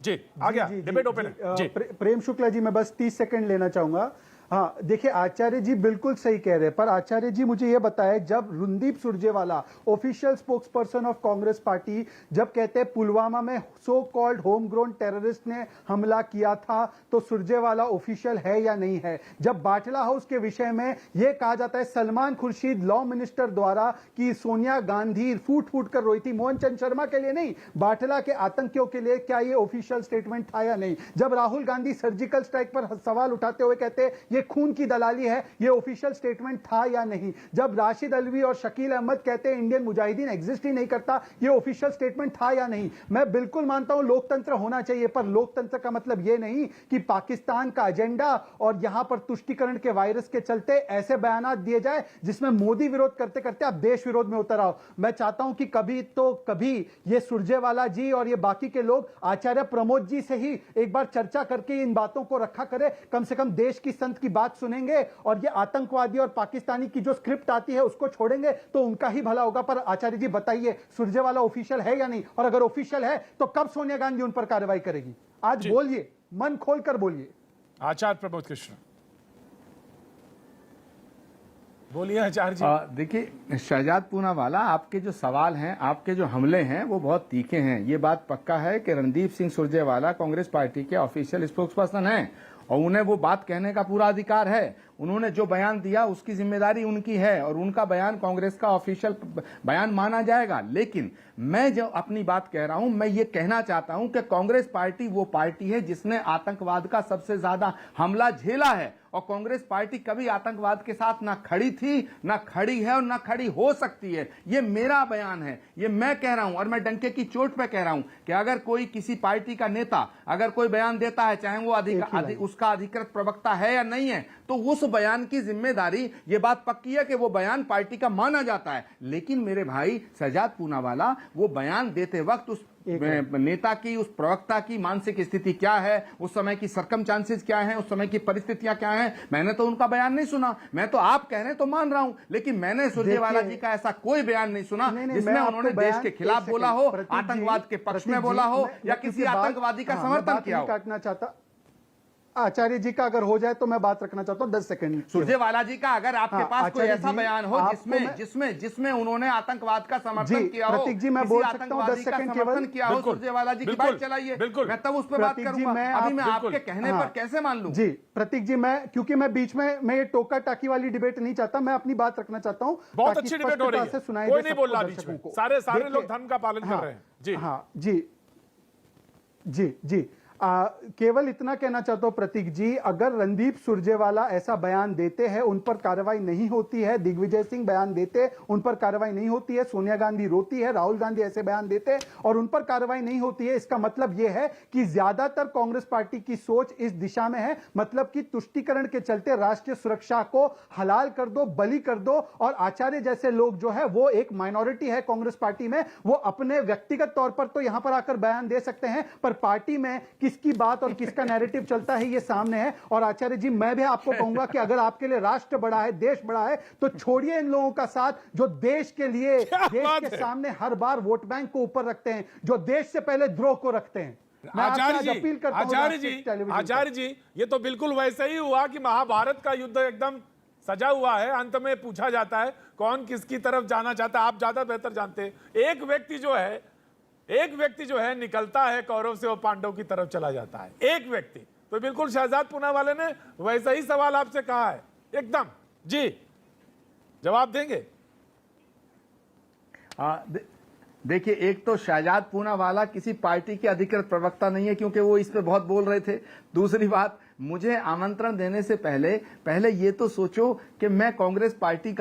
जी, आ गया। डिबेट ओपन है जी। प्रेम शुक्ला जी, मैं बस 30 सेकंड लेना चाहूंगा। हाँ देखिए, आचार्य जी बिल्कुल सही कह रहे हैं, पर आचार्य जी मुझे ये बताएं, जब Randeep Surjewala official spokes person of Congress party जब कहते हैं पुलवामा में so called home grown terrorist ने हमला किया था, तो सुरजेवाला ऑफिशियल है या नहीं है? जब बाटला हाउस के विषय में यह कहा जाता है सलमान खुर्शीद लॉ मिनिस्टर द्वारा कि सोनिया गांधी फूट फूट कर रोई थी, मोहन चंद शर्मा के लिए नहीं, बाटला के आतंकियों के लिए, क्या यह ऑफिशियल स्टेटमेंट था या नहीं? जब राहुल गांधी सर्जिकल स्ट्राइक पर सवाल उठाते हुए कहते ये खून की दलाली है, ये ऑफिशियल स्टेटमेंट था या नहीं? जब राशिद अलवी और शकील अहमद कहते हैं इंडियन मुजाहिदीन एग्जिस्ट ही नहीं करता, ये ऑफिशियल स्टेटमेंट था या नहीं? मैं बिल्कुल मानता हूं लोकतंत्र होना चाहिए, पर लोकतंत्र का मतलब ये नहीं कि पाकिस्तान का एजेंडा और यहां पर तुष्टीकरण के वायरस के चलते ऐसे बयानात दिए जाए जिसमें मोदी विरोध करते करते आप देश विरोध में उतर आओ। मैं चाहता हूं कि कभी तो कभी ये सुरजेवाला जी और ये बाकी के लोग आचार्य प्रमोद जी से ही एक बार चर्चा करके इन बातों को रखा करे, कम से कम देश की संत की बात सुनेंगे और ये आतंकवादी और पाकिस्तानी की जो स्क्रिप्ट आती है उसको छोड़ेंगे तो उनका ही भला होगा। पर आचार्य जी बताइए, सुरजेवाला ऑफिशियल है या नहीं? और अगर ऑफिशियल है तो कब सोनिया गांधी उन पर कार्रवाई करेगी? आज बोलिए, मन खोलकर बोलिए। आचार्य प्रमोद कृष्ण बोलिए। आचार्य जी देखिए शहजाद पूनावाला, आपके जो सवाल हैं, आपके जो हमले हैं वो बहुत तीखे हैं। ये बात पक्का है कि रणदीप सिंह सुरजेवाला कांग्रेस पार्टी के ऑफिशियल स्पोक्सपर्सन हैं और उन्हें वो बात कहने का पूरा अधिकार है। उन्होंने जो बयान दिया उसकी जिम्मेदारी उनकी है और उनका बयान कांग्रेस का ऑफिशियल बयान माना जाएगा। लेकिन मैं जो अपनी बात कह रहा हूं, मैं ये कहना चाहता हूं कि कांग्रेस पार्टी वो पार्टी है जिसने आतंकवाद का सबसे ज्यादा हमला झेला है और कांग्रेस पार्टी कभी आतंकवाद के साथ ना खड़ी थी, ना खड़ी है और ना खड़ी हो सकती है। ये मेरा बयान है, ये मैं कह रहा हूं और मैं डंके की चोट पे कह रहा हूं कि अगर कोई किसी पार्टी का नेता अगर कोई बयान देता है, चाहे वो उसका अधिकृत प्रवक्ता है या नहीं है, तो उस बयान की जिम्मेदारी, ये बात पक्की है कि वो बयान पार्टी का माना जाता है। लेकिन मेरे भाई शहजाद पूनावाला, वो बयान देते वक्त उस नेता की, उस प्रवक्ता की मानसिक स्थिति क्या है, उस समय की सर्कमस्टांसेस क्या है, उस समय की परिस्थितियां क्या हैं, मैंने तो उनका बयान नहीं सुना। मैं तो आप कह रहे हैं तो मान रहा हूं, लेकिन मैंने सुरजेवाला जी का ऐसा कोई बयान नहीं सुना जिसमें उन्होंने देश के खिलाफ बोला हो, आतंकवाद के पक्ष में बोला हो या किसी आतंकवादी का समर्थन किया हो। काटना चाहता आचार्य जी का अगर हो जाए तो मैं बात रखना चाहता हूं 10 सेकंड। सुरजेवाला जी का अगर आपके पास कोई ऐसा बयान हो जिसमें उन्होंने आतंकवाद का समर्थन किया हो, प्रतीक जी मैं बोल सकता हूं 10 सेकंड केवल किया हो, सुरजेवाला जी की बात चलाइए, मैं तब उस पर बात करूंगा। अभी मैं आपके कहने पर कैसे मान लूं? जी प्रतीक जी, क्योंकि मैं बीच में मैं ये टोका टाकी वाली डिबेट नहीं चाहता, मैं अपनी बात रखना चाहता हूं। बहुत अच्छी डिबेट हो रही है, कोई नहीं बोल रहा बीच में, सारे लोग धर्म का पालन कर रहे हैं। जी हाँ जी केवल इतना कहना चाहता हूं प्रतीक जी, अगर रणदीप सुरजेवाला ऐसा बयान देते हैं उन पर कार्रवाई नहीं होती है, दिग्विजय सिंह बयान देते उन पर कार्रवाई नहीं होती है, सोनिया गांधी रोती है, राहुल गांधी ऐसे बयान देते और उन पर कार्रवाई नहीं होती है, इसका मतलब यह है कि ज्यादातर कांग्रेस पार्टी की सोच इस दिशा में है, मतलब कि तुष्टीकरण के चलते राष्ट्रीय सुरक्षा को हलाल कर दो, बलि कर दो। और आचार्य जैसे लोग जो है वो एक माइनॉरिटी है कांग्रेस पार्टी में, वो अपने व्यक्तिगत तौर पर तो यहां पर आकर बयान दे सकते हैं, पर पार्टी में किसकी बात और किसका नैरेटिव चलता है ये सामने है। और आचार्य जी मैं भी आपको कहूंगा कि अगर आपके लिए राष्ट्र बड़ा है, देश बड़ा है, तो छोड़िए इन लोगों का साथ जो देश के लिए, देश के सामने हर बार वोट बैंक को ऊपर रखते हैं, जो देश से पहले द्रोह को रखते हैं। आचार्य जी ये तो बिल्कुल वैसे ही हुआ कि महाभारत का युद्ध एकदम सजा हुआ है, अंत में पूछा जाता है कौन किसकी तरफ जाना चाहता है। आप ज्यादा बेहतर जानते हैं। एक व्यक्ति जो है निकलता है कौरव से, वो पांडव की तरफ चला जाता है, एक व्यक्ति। तो बिल्कुल शहजाद पूनावाला ने वैसा ही सवाल आपसे कहा है एकदम। जी जवाब देंगे? देखिए, एक तो शहजाद पूनावाला किसी पार्टी के अधिकृत प्रवक्ता नहीं है क्योंकि वो इस पे बहुत बोल रहे थे। दूसरी बात, मुझे आमंत्रण देने से पहले ये तो सोचो कि मैं कांग्रेस पार्टी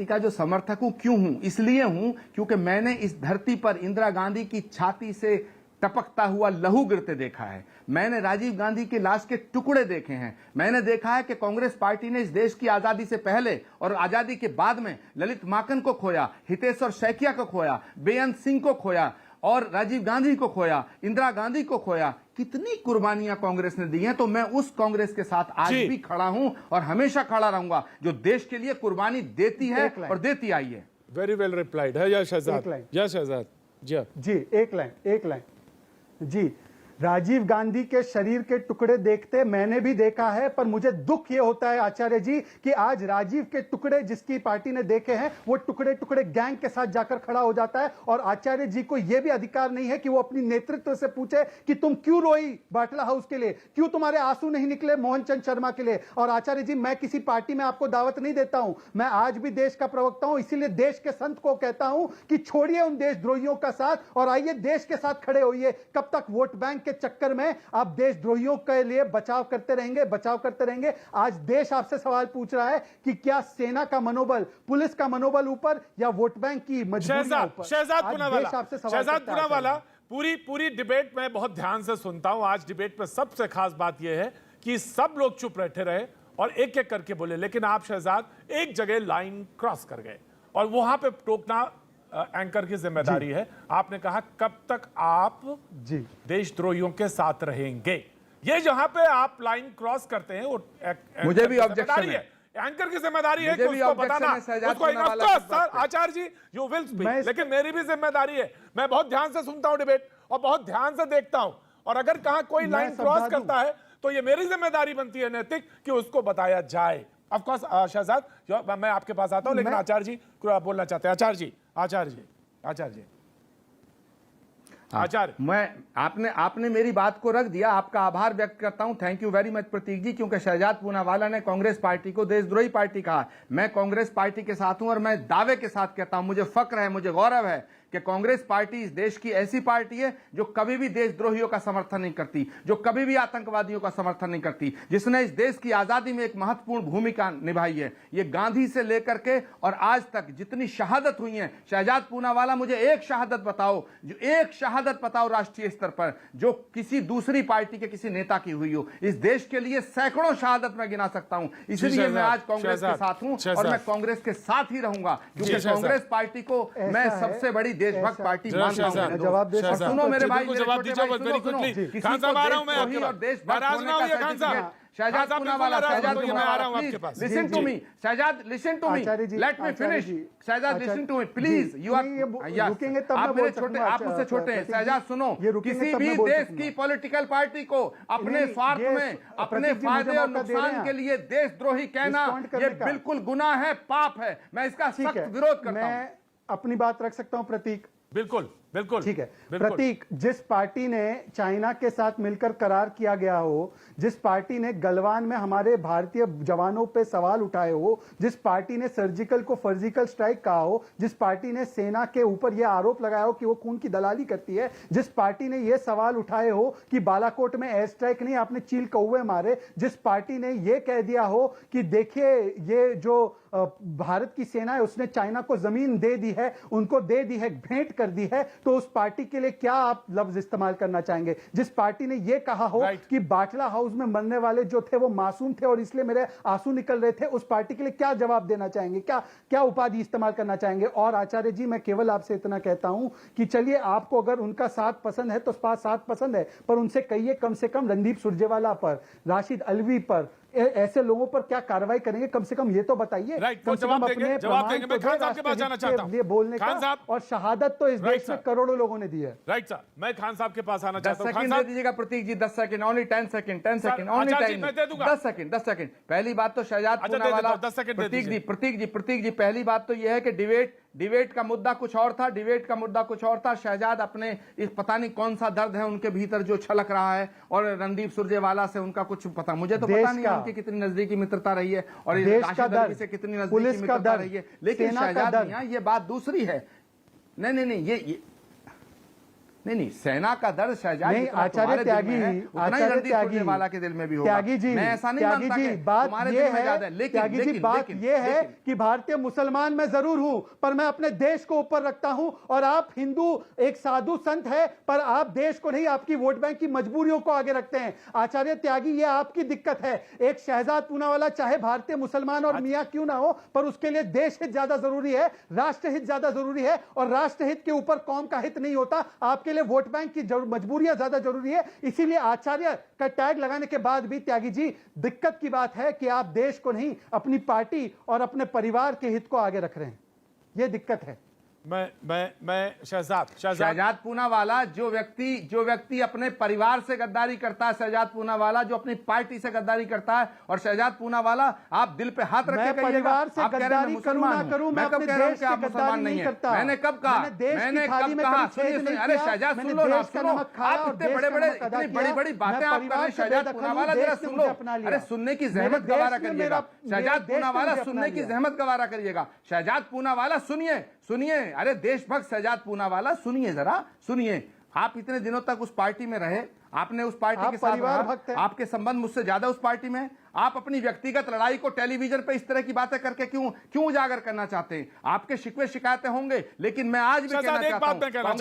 का जो समर्थक हूं। क्यों हूं? इसलिए हूं क्योंकि मैंने इस धरती पर इंदिरा गांधी की छाती से टपकता हुआ लहू गिरते देखा है। मैंने राजीव गांधी की लाश के टुकड़े देखे हैं। मैंने देखा है कि कांग्रेस पार्टी ने इस देश की आजादी से पहले और आजादी के बाद में ललित माकन को खोया, हितेश्वर शैकिया को खोया, बेअंत सिंह को खोया और राजीव गांधी को खोया, इंदिरा गांधी को खोया। कितनी कुर्बानियां कांग्रेस ने दी हैं। तो मैं उस कांग्रेस के साथ आज भी खड़ा हूं और हमेशा खड़ा रहूंगा जो देश के लिए कुर्बानी देती है और देती आई है। वेरी वेल रिप्लाइड है या शहजाद? जी एक लाइन जी राजीव गांधी के शरीर के टुकड़े देखते मैंने भी देखा है, पर मुझे दुख ये होता है आचार्य जी कि आज राजीव के टुकड़े जिसकी पार्टी ने देखे हैं वो टुकड़े टुकड़े गैंग के साथ जाकर खड़ा हो जाता है। और आचार्य जी को यह भी अधिकार नहीं है कि वो अपनी नेतृत्व से पूछे कि तुम क्यों रोई बाटला हाउस के लिए, क्यों तुम्हारे आंसू नहीं निकले मोहन चंद शर्मा के लिए। और आचार्य जी, मैं किसी पार्टी में आपको दावत नहीं देता हूं, मैं आज भी देश का प्रवक्ता हूं, इसीलिए देश के संत को कहता हूं कि छोड़िए उन देशद्रोहियों का साथ और आइए देश के साथ खड़े होइए। कब तक वोट बैंक के चक्कर में आप देशद्रोहियों के लिए बचाव करते रहेंगे। आज देश आपसे सवाल पूछ रहा है कि क्या सेना का मनोबल, पुलिस का मनोबल ऊपर या वोट बैंक की मजबूरियां ऊपर। शहजाद पूनावाला, पूरी डिबेट में बहुत ध्यान से सुनता हूं। आज डिबेट में सबसे खास बात यह है कि सब लोग चुप बैठे रहे और एक एक करके बोले, लेकिन आप शहजाद एक जगह लाइन क्रॉस कर गए और वहां पे टोकना एंकर की जिम्मेदारी है। आपने कहा कब तक आप जी देशद्रोहियों के साथ रहेंगे। ये जहां पे आप लाइन क्रॉस करते हैं वो मुझे भी ऑब्जेक्शन है, एंकर की जिम्मेदारी है कि उसको बताना, उसको आचार्य जी यू विल स्पीक, लेकिन मेरी भी जिम्मेदारी है। मैं बहुत ध्यान से सुनता हूं डिबेट और बहुत ध्यान से देखता हूं, और अगर कहां कोई लाइन क्रॉस करता है तो ये मेरी जिम्मेदारी बनती है नैतिक कि उसको बताया जाए। ऑफ कोर्स शहजाद, मैं आपके पास आता हूं, लेकिन आचार्य जी बोलना चाहते हैं। आचार्य, मैं आपने मेरी बात को रख दिया, आपका आभार व्यक्त करता हूं। थैंक यू वेरी मच प्रतीक जी, क्योंकि शहजाद पूनावाला ने कांग्रेस पार्टी को देशद्रोही पार्टी कहा। मैं कांग्रेस पार्टी के साथ हूं और मैं दावे के साथ कहता हूं, मुझे फक्र है, मुझे गौरव है कि कांग्रेस पार्टी इस देश की ऐसी पार्टी है जो कभी भी देशद्रोहियों का समर्थन नहीं करती, जो कभी भी आतंकवादियों का समर्थन नहीं करती, जिसने इस देश की आजादी में एक महत्वपूर्ण भूमिका निभाई है। ये गांधी से लेकर के और आज तक जितनी शहादत हुई है, शहजाद पूनावाला मुझे एक शहादत बताओ राष्ट्रीय स्तर पर जो किसी दूसरी पार्टी के किसी नेता की हुई हो। इस देश के लिए सैकड़ों शहादत मैं गिना सकता हूं। इसलिए मैं आज कांग्रेस के साथ हूं और मैं कांग्रेस के साथ ही रहूंगा, क्योंकि कांग्रेस पार्टी को मैं सबसे बड़ी देशभक्त पार्टी मानता हूं। जवाब दे, सुनो मेरे भाई, जवाब दीजिए वेरी क्विकली। खान साहब आ रहा हूं मैं आपके पास, नाराज ना होइए खान साहब। Shahzad Poonawalla, listen to me, Shahzad listen to me, let me finish, Shahzad listen to me please, you are रुकेंगे तब आप मेरे छोटे, आप मुझसे छोटे हैं। शहजाद सुनो, किसी भी देश की पॉलिटिकल पार्टी को अपने स्वार्थ में, अपने फायदे और नुकसान के लिए देशद्रोही कहना ये बिल्कुल गुनाह है, पाप है। मैं इसका सख्त विरोध करता हूं। अपनी बात रख सकता हूं प्रतीक? बिल्कुल ठीक है प्रतीक, जिस पार्टी ने चाइना के साथ मिलकर करार किया गया हो, जिस पार्टी ने गलवान में हमारे भारतीय जवानों पे सवाल उठाए हो, जिस पार्टी ने सर्जिकल को सर्जिकल स्ट्राइक कहा हो, जिस पार्टी ने सेना के ऊपर यह आरोप लगाया हो कि वो खून की दलाली करती है, जिस पार्टी ने यह सवाल उठाए हो कि बालाकोट में एयर स्ट्राइक नहीं आपने चील कौवे मारे, जिस पार्टी ने यह कह दिया हो कि देखिए ये जो भारत की सेना है उसने चाइना को जमीन दे दी है, उनको दे दी है, भेंट कर दी है, तो उस पार्टी के लिए क्या आप लफ्ज इस्तेमाल करना चाहेंगे? जिस पार्टी ने यह कहा हो कि बाटला हाउस में मरने वाले जो थे वो मासूम थे और इसलिए मेरे आंसू निकल रहे थे, उस पार्टी के लिए क्या जवाब देना चाहेंगे? क्या उपाधि इस्तेमाल करना चाहेंगे? और आचार्य जी, मैं केवल आपसे इतना कहता हूं कि चलिए आपको अगर उनका साथ पसंद है तो साथ पसंद है, पर उनसे कहिए कम से कम रणदीप सुरजेवाला पर, राशिद अलवी पर, ऐसे लोगों पर क्या कार्रवाई करेंगे, कम से कम ये तो बताइए। कम से कम अपने प्रमाण मैं खान साहब के पास जाना चाहता हूं। बोलने का और शहादत तो इस देश में करोड़ों लोगों ने दी है। राइट सर, मैं खान साहब के पास आना चाहता हूं। 10 सेकंड दे दीजिएगा प्रतीक जी, 10 second, only 10 second, 10 second, only 10 second. पहली बात तो शहजाद पूनावाला, प्रतीक जी पहली बात तो यह है कि डिबेट का मुद्दा कुछ और था, शहजाद अपने इस पता नहीं कौन सा दर्द है उनके भीतर जो छलक रहा है, और रणदीप सुरजेवाला से उनका कुछ पता, मुझे तो पता नहीं उनकी कितनी नजदीकी मित्रता रही है और राशिद अलवी से कितनी नजदीकी मित्रता रही है, लेकिन शहजाद यहाँ ये बात दूसरी है। नहीं, सेना का दर्द शहजाद नहीं, आचार्य त्यागी के दिल में भी होगा। त्यागी जी, मैं ऐसा नहीं मानता कि बात ये है, त्यागी जी बात ये है कि भारतीय मुसलमान मैं जरूर हूं, पर मैं अपने देश को ऊपर रखता हूं, और आप हिंदू एक साधु संत है, पर आप देश को नहीं, आपकी वोट बैंक की मजबूरियों को आगे रखते हैं। आचार्य त्यागी, ये आपकी दिक्कत है। एक शहजाद पूनावाला चाहे भारतीय मुसलमान और मियां क्यों ना हो, पर उसके लिए देश हित ज्यादा जरूरी है, राष्ट्रहित ज्यादा जरूरी है, और राष्ट्रहित के ऊपर कौम का हित नहीं होता। आपके लिए वोट बैंक की मजबूरियां ज्यादा जरूरी है। इसीलिए आचार्य का टैग लगाने के बाद भी त्यागी जी, दिक्कत की बात है कि आप देश को नहीं, अपनी पार्टी और अपने परिवार के हित को आगे रख रहे हैं। यह दिक्कत है। मैं शहजाद पूनावाला जो व्यक्ति अपने परिवार से गद्दारी करता है, शहजाद पूनावाला जो अपनी पार्टी से गद्दारी करता है, और शहजाद पूनावाला आप दिल पे हाथ रख के कहिएगा, परिवार से आप कह रहे हैं गद्दारी मैं मुसलमान करूं हूं। ना मैं कब अपने कह रहा हूं देश कि आप की मुसलमान गद्दारी नहीं नहीं है? करता। मैंने कब कहा? मैंने देश की मैंने थाली कब में कहा? कभी छेद सुनिए, नहीं अरे किया। शहजाद मैंने सुन लो ना, देश का सुनो, नमक खाया आप और इतने देश बड़े का बड़े नमक अदा इतनी बड़ी किया। बड़ी बातें मैं आप कर परिवार रहे हैं। से शहजाद बेदखल हूं, पूनावाला देश जरा ने सुन मुझे लो, अपना लिया। अरे सुनने की मेरे जहमत देश गवारा ने करिएगा। शहजाद देश ने पूनावाला मुझे सुनने अपना की लिया। जहमत गवारा करिएगा। शहजाद पूनावाला सुनिए, सुनिए, अरे देशभक्त शहजाद पूनावाला सुनिए, जरा सुनिए। आप इतने दिनों तक उस पार्टी में रहे, आपने उस पार्टी आप के साथ परिवार रहा, भक्त हैं। आपके संबंध मुझसे ज्यादा उस पार्टी में। आप अपनी व्यक्तिगत लड़ाई को टेलीविजन पे इस तरह की बातें करके क्यों उजागर करना चाहते हैं? आपके शिकवे शिकायतें होंगे, लेकिन मैं आज भी कहना चाहता हूँ, डिबेट ओपन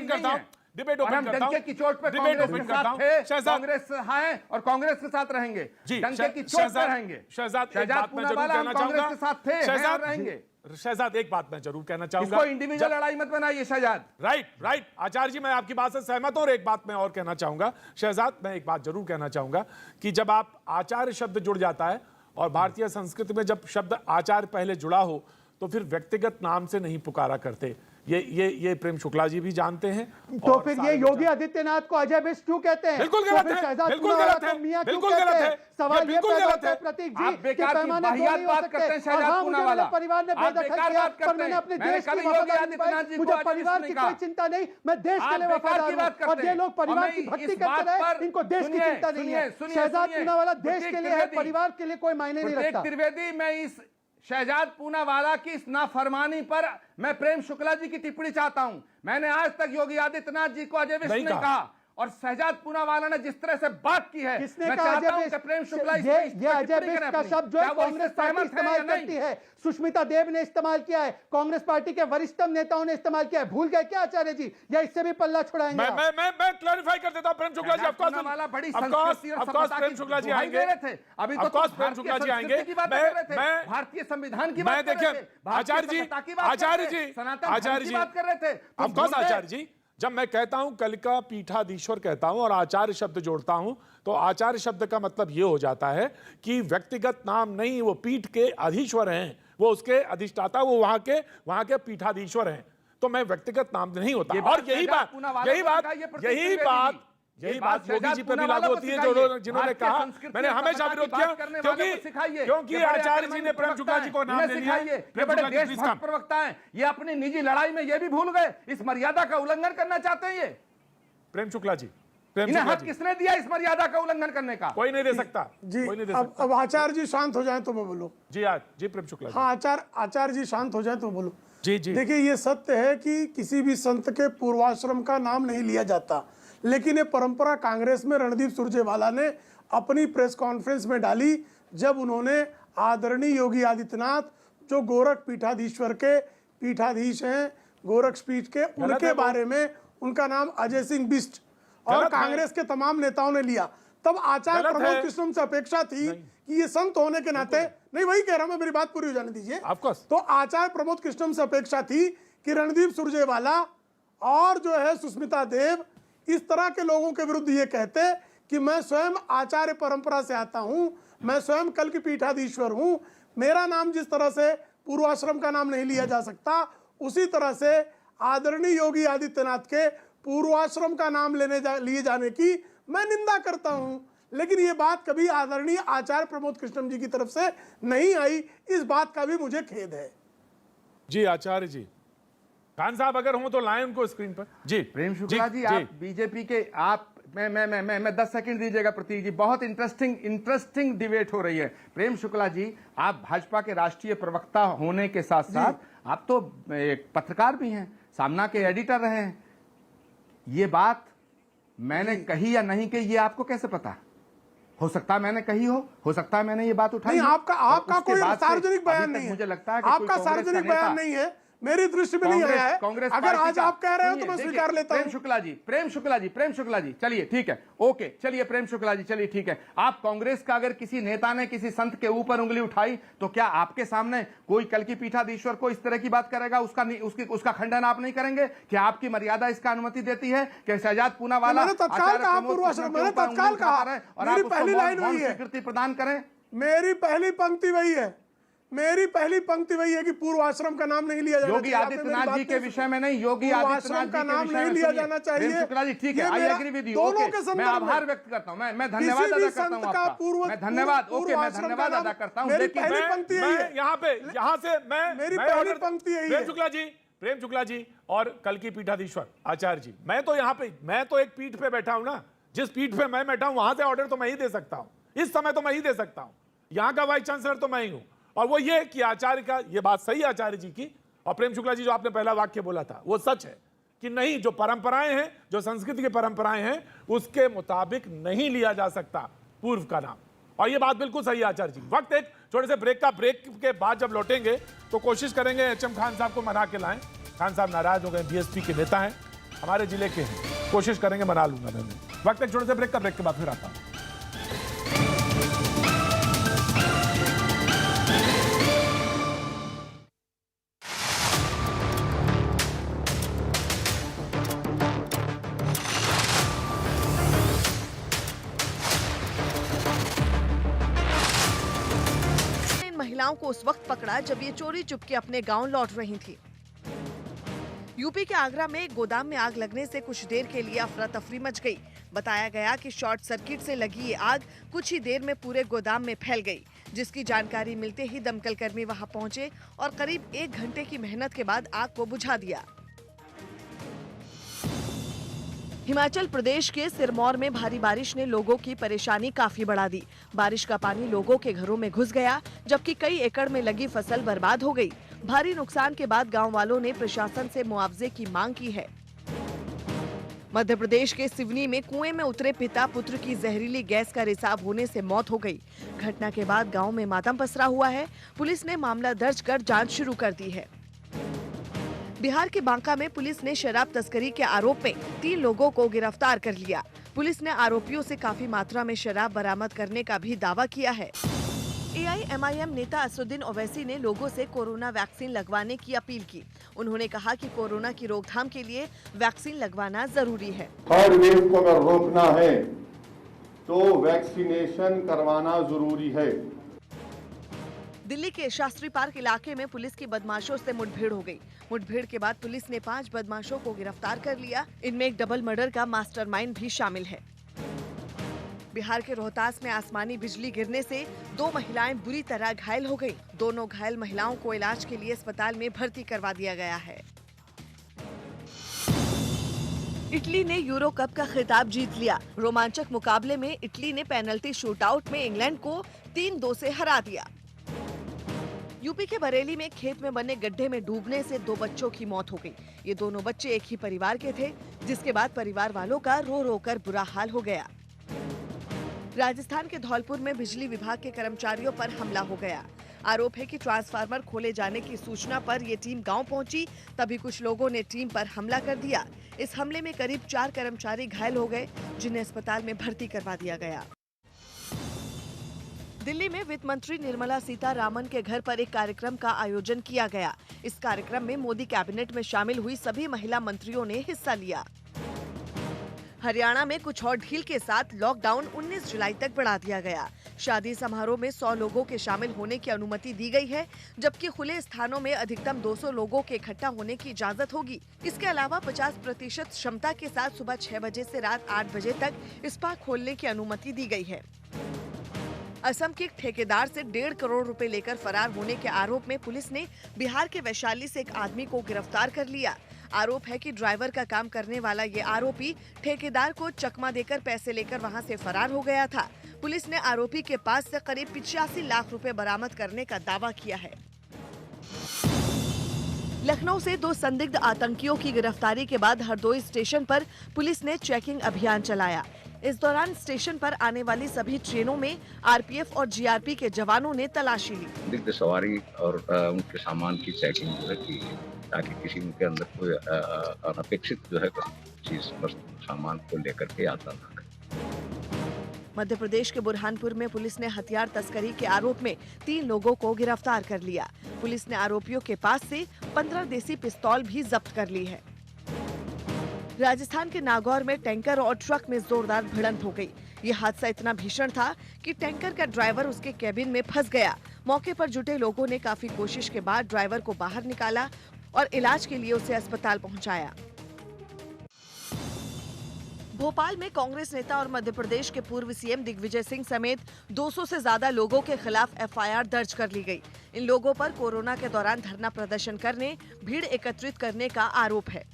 करता हूं, डिबेट ओपन करता हूं, डंके की चोट पे डिबेट कांग्रेस ओपन के करता साथ हूं। थे, कांग्रेस है और कांग्रेस के साथ रहेंगे। डंके की चोट पे रहेंगे। शहजाद शहजाद पूनावाला हम कांग्रेस के साथ थे, हैं और रहेंगे। शहजाद एक बात मैं जरूर कहना चाहूंगा, इसको इंडिविजुअल लड़ाई मत बनाइए शहजाद। राइट आचार्य जी, मैं आपकी बात से सहमत हूं। और एक बात मैं और कहना चाहूंगा शहजाद, मैं एक बात जरूर कहना चाहूंगा कि जब आप आचार्य शब्द जुड़ जाता है, और भारतीय संस्कृति में जब शब्द आचार्य पहले जुड़ा हो, तो फिर व्यक्तिगत नाम से नहीं पुकारा करते। ये प्रेम शुक्ला जी भी जानते हैं। तो फिर ये योगी आदित्यनाथ को अजय बिष्ट क्यों कहते हैं? बिल्कुल गलत है, बिल्कुल गलत है, बिल्कुल गलत है। सवाल ये बिल्कुल गलत है। प्रतीक आप जी बेकार की पैमाने वाहियात बात करते हैं शहजाद पूनावाला। परिवार ने आप बेदखल बेकार किया, बात पर करते मैंने हैं। अपने मैंने देश की कभी योगी वफादारी आदित्यनाथ निभाई। जी मुझे को परिवार की कोई चिंता नहीं, मैं देश के लिए आप बेकार वफादार की बात हूं। करते और ये हैं। लोग परिवार की और भक्ति मैं इस करते बात रहे, पर- इनको देश की सुनिए, चिंता नहीं है। सुनिए, शहजाद सुनिए। पूनावाला देश प्रतीक के लिए है, त्रिवेदी, परिवार के लिए कोई मायने नहीं प्रतीक रखता। त्रिवेदी, मैं इस शहजाद पूनावाला की इस नाफरमानी पर मैं प्रेम शुक्ला जी की टिप्पणी चाहता हूं। मैंने आज तक योगी आदित्यनाथ जी को अजय बिष्ट नहीं कहा, और शहजाद पूनावाला ने जिस तरह से बात की है, किसने मैं कहा चाहता हूं अजय कि प्रेम शुक्ला बिष्ट? ये अजय बिष्ट का शब्द जो है कांग्रेस पार्टी इस्तेमाल करती है, सुष्मिता देव ने इस्तेमाल किया है, कांग्रेस पार्टी के वरिष्ठतम नेताओं ने इस्तेमाल किया है। भूल गए क्या आचार्य जी? या इससे भी पल्ला छुड़ाएंगे? मैं क्लैरिफाई कर देता हूं। प्रेम शुक्ला जी, बड़ी प्रेम शुक्ला जी आएंगे, अभी तो प्रेम शुक्ला जी आएंगे। भारतीय संविधान की बात कर रहे थे, आचार्य जी, सनातन की बात कर रहे थे। ऑफकोर्स आचार्य जी, जब मैं कहता हूं कल का पीठाधीश्वर कहता हूं और आचार्य शब्द जोड़ता हूं, तो आचार्य शब्द का मतलब यह हो जाता है कि व्यक्तिगत नाम नहीं, वो पीठ के अधीश्वर हैं, वो उसके अधिष्ठाता, वो वहां के पीठाधीश्वर हैं। तो मैं व्यक्तिगत नाम नहीं होता। और यही बात योगी जी पे भी लागू होती है, जिन्होंने कहा, मैंने हमेशा विरोध किया, क्योंकि आचार्य जी ने प्रेम शुक्ला जी को नाम ले लिया। ये बड़े देशभक्त प्रवक्ता हैं, ये अपनी निजी लड़ाई में ये भी भूल गए, इस मर्यादा का उल्लंघन करना चाहते हैं। ये प्रेम शुक्ला जी, इन्हें हक किसने दिया इस मर्यादा का उल्लंघन करने का? कोई नहीं दे सकता जी। कोई नहीं दे अब सकता। आचार्य जी शांत हो जाए तो मैं बोलूं। जी प्रेम शुक्ला जी। हाँ, आचार्य जी शांत हो जाए तो बोलूं। जी। देखिए, ये सत्य है कि किसी भी संत के पूर्वाश्रम का नाम नहीं लिया जाता, लेकिन ये परंपरा कांग्रेस में रणदीप सुरजेवाला ने अपनी प्रेस कॉन्फ्रेंस में डाली, जब उन्होंने आदरणीय योगी आदित्यनाथ, जो गोरख पीठाधीश्वर के पीठाधीश हैं, गोरक्ष पीठ के, उनके बारे में उनका नाम अजय सिंह बिष्ट और कांग्रेस के तमाम नेताओं ने लिया। तब आचार्य प्रमोद कृष्णम से अपेक्षा थी कि ये संत होने के नाते, नहीं वही कह रहा हूं मैं, मेरी बात पूरी हो जाने दीजिए। तो आचार्य प्रमोद कृष्णम से अपेक्षा थी कि रणदीप सुरजेवाला और जो है सुष्मिता देव इस तरह के लोगों के विरुद्ध ये कहते कि मैं स्वयं आचार्य परंपरा से आता हूं, मैं स्वयं कल की पीठाधीश्वर हूं, मेरा नाम जिस तरह से पूर्वाश्रम का नाम नहीं लिया जा सकता, उसी तरह से आदरणीय योगी आदित्यनाथ के पूर्वाश्रम का नाम लिए जाने की मैं निंदा करता हूं। लेकिन ये बात कभी आदरणीय आचार्य प्रमोद कृष्णम जी की तरफ से नहीं आई, इस बात का भी मुझे खेद है। जी आचार्य जी, खान साहब अगर हो तो लाएं उनको स्क्रीन पर। जी प्रेम शुक्ला जी, आप बीजेपी के, आप मैं 10 सेकंड दीजिएगा प्रतीक जी, बहुत इंटरेस्टिंग डिबेट हो रही है। प्रेम शुक्ला जी, आप भाजपा के राष्ट्रीय प्रवक्ता होने के साथ साथ आप तो एक पत्रकार भी हैं, सामना के एडिटर रहे हैं। ये बात मैंने कही या नहीं कही, ये आपको कैसे पता? हो सकता है मैंने कही हो सकता है मैंने ये बात उठाई। नहीं, आपका कोई सार्वजनिक बयान नहीं है, मुझे लगता है आपका सार्वजनिक बयान नहीं है, मेरी दृष्टि में नहीं आया है। अगर आज आप कह रहे हो तो मैं स्वीकार लेता हूं। प्रेम शुक्ला जी, चलिए ठीक है, ओके, चलिए प्रेम शुक्ला जी, चलिए ठीक है। आप कांग्रेस का अगर किसी नेता ने किसी संत के ऊपर उंगली उठाई, तो क्या आपके सामने कोई कल की पीठाधीश्वर को इस तरह की बात करेगा, उसका खंडन आप नहीं करेंगे? क्या आपकी मर्यादा इसका अनुमति देती है कि शहजाद पूनावाला तत्काल कहा पूर्वाश्रम, मैंने तत्काल कहा, और आप मेरी पहली लाइन वही है, स्वीकृति प्रदान करें? मेरी पहली पंक्ति वही है मेरी पहली पंक्ति वही है कि पूर्व आश्रम का नाम नहीं लिया जाना योगी चाहिए। आपने आदित्यनाथ मेरी जी बात के नहीं विषय सुनी। में नहीं, योगी पूर्व आदित्यनाथ आश्रम जी का के नाम विषय नहीं में लिया सुनिए। जाना चाहिए। प्रेम शुक्ला जी, ठीक है, ये आई मेरा एग्री विद यू। दोनों ओके, के संदर्भ मैं में। आभार व्यक्त करता हूं, मैं धन्यवाद किसी भी अदा करता हूं संत का आपका, पूर्व- मैं धन्यवाद, पूर्व ओके, मैं आश्रम का धन्यवाद नाम- अदा करता हूं। मेरी लेकिन पहली पंक्ति यही है। यहाँ से मेरी मैं पहली ऑर्डर- पंक्ति यही प्रेम है। शुक्ला जी और कल की पीठाधीश्वर आचार्य जी, मैं तो यहाँ पे, मैं तो एक पीठ पे बैठा हूं ना, जिस पीठ पे मैं बैठा हूं वहां से ऑर्डर तो मैं ही दे सकता हूं, इस समय तो मैं ही दे सकता हूं, यहाँ का वाइस चांसलर तो मैं ही हूं। और वो ये कि आचार्य का, ये बात सही है आचार्य जी की, और प्रेम शुक्ला जी जो आपने पहला वाक्य बोला था वो सच है कि नहीं, जो परंपराएं हैं, जो संस्कृति की परंपराएं हैं, उसके मुताबिक नहीं लिया जा सकता पूर्व का नाम, और ये बात बिल्कुल सही है आचार्य जी। वक्त एक छोटे से ब्रेक के बाद जब लौटेंगे तो कोशिश करेंगे एचएम खान साहब को मना के लाएं। खान साहब नाराज हो गए, बीएसपी के नेता हैं, हमारे जिले के हैं, कोशिश करेंगे, मना लूंगा मैं। वक्त एक छोटे से ब्रेक के बाद फिर आता हूं। इन महिलाओं को उस वक्त पकड़ा जब ये चोरी चुपके अपने गांव लौट रही थी। यूपी के आगरा में एक गोदाम में आग लगने से कुछ देर के लिए अफरा तफरी मच गई। बताया गया कि शॉर्ट सर्किट से लगी ये आग कुछ ही देर में पूरे गोदाम में फैल गई, जिसकी जानकारी मिलते ही दमकल कर्मी वहां पहुंचे और करीब 1 घंटे की मेहनत के बाद आग को बुझा दिया। हिमाचल प्रदेश के सिरमौर में भारी बारिश ने लोगों की परेशानी काफी बढ़ा दी। बारिश का पानी लोगों के घरों में घुस गया, जबकि कई एकड़ में लगी फसल बर्बाद हो गई। भारी नुकसान के बाद गांव वालों ने प्रशासन से मुआवजे की मांग की है। मध्य प्रदेश के सिवनी में कुएं में उतरे पिता पुत्र की जहरीली गैस का रिसाव होने से मौत हो गई। घटना के बाद गांव में मातम पसरा हुआ है। पुलिस ने मामला दर्ज कर जांच शुरू कर दी है। बिहार के बांका में पुलिस ने शराब तस्करी के आरोप में 3 लोगों को गिरफ्तार कर लिया। पुलिस ने आरोपियों से काफी मात्रा में शराब बरामद करने का भी दावा किया है। AIMIM नेता असदुद्दीन ओवैसी ने लोगों से कोरोना वैक्सीन लगवाने की अपील की। उन्होंने कहा कि कोरोना की रोकथाम के लिए वैक्सीन लगवाना जरूरी है। थर्ड वेव को अगर रोकना है तो वैक्सीनेशन करवाना जरूरी है। दिल्ली के शास्त्री पार्क इलाके में पुलिस की बदमाशों से मुठभेड़ हो गई। मुठभेड़ के बाद पुलिस ने 5 बदमाशों को गिरफ्तार कर लिया। इनमें एक डबल मर्डर का मास्टरमाइंड भी शामिल है। बिहार के रोहतास में आसमानी बिजली गिरने से 2 महिलाएं बुरी तरह घायल हो गईं। दोनों घायल महिलाओं को इलाज के लिए अस्पताल में भर्ती करवा दिया गया है। इटली ने यूरो कप का खिताब जीत लिया। रोमांचक मुकाबले में इटली ने पेनल्टी शूटआउट में इंग्लैंड को 3-2 से हरा दिया। यूपी के बरेली में खेत में बने गड्ढे में डूबने से 2 बच्चों की मौत हो गई। ये दोनों बच्चे एक ही परिवार के थे, जिसके बाद परिवार वालों का रो रो कर बुरा हाल हो गया। राजस्थान के धौलपुर में बिजली विभाग के कर्मचारियों पर हमला हो गया। आरोप है कि ट्रांसफार्मर खोले जाने की सूचना पर ये टीम गांव पहुंची, तभी कुछ लोगों ने टीम पर हमला कर दिया। इस हमले में करीब 4 कर्मचारी घायल हो गए, जिन्हें अस्पताल में भर्ती करवा दिया गया। दिल्ली में वित्त मंत्री निर्मला सीतारामन के घर पर एक कार्यक्रम का आयोजन किया गया। इस कार्यक्रम में मोदी कैबिनेट में शामिल हुई सभी महिला मंत्रियों ने हिस्सा लिया। हरियाणा में कुछ और ढील के साथ लॉकडाउन 19 जुलाई तक बढ़ा दिया गया। शादी समारोह में 100 लोगों के शामिल होने की अनुमति दी गई है, जबकि खुले स्थानों में अधिकतम 200 लोगों के इकट्ठा होने की इजाजत होगी। इसके अलावा 50% क्षमता के साथ सुबह 6 बजे से रात 8 बजे तक स्पा खोलने की अनुमति दी गई है। असम के एक ठेकेदार से 1.5 करोड़ रुपए लेकर फरार होने के आरोप में पुलिस ने बिहार के वैशाली से एक आदमी को गिरफ्तार कर लिया। आरोप है कि ड्राइवर का काम करने वाला ये आरोपी ठेकेदार को चकमा देकर पैसे लेकर वहां से फरार हो गया था। पुलिस ने आरोपी के पास से करीब 85 लाख रुपए बरामद करने का दावा किया है। लखनऊ से 2 संदिग्ध आतंकियों की गिरफ्तारी के बाद हरदोई स्टेशन पर पुलिस ने चेकिंग अभियान चलाया। इस दौरान स्टेशन पर आने वाली सभी ट्रेनों में आरपीएफ और जीआरपी के जवानों ने तलाशी ली। संदिग्ध सवारी और उनके सामान की चेकिंग जो है की, ताकि किसी उनके अंदर कोई अनपेक्षित जो है चीज सामान को लेकर के यात्रा न करे। मध्य प्रदेश के बुरहानपुर में पुलिस ने हथियार तस्करी के आरोप में 3 लोगों को गिरफ्तार कर लिया। पुलिस ने आरोपियों के पास से 15 देसी पिस्तौल भी जब्त कर ली है। राजस्थान के नागौर में टैंकर और ट्रक में जोरदार भिड़ंत हो गई। ये हादसा इतना भीषण था कि टैंकर का ड्राइवर उसके केबिन में फंस गया। मौके पर जुटे लोगों ने काफी कोशिश के बाद ड्राइवर को बाहर निकाला और इलाज के लिए उसे अस्पताल पहुंचाया। भोपाल में कांग्रेस नेता और मध्य प्रदेश के पूर्व सीएम दिग्विजय सिंह समेत 200 से ज्यादा लोगों के खिलाफ एफआईआर दर्ज कर ली गई। इन लोगों पर कोरोना के दौरान धरना प्रदर्शन करने, भीड़ एकत्रित करने का आरोप है।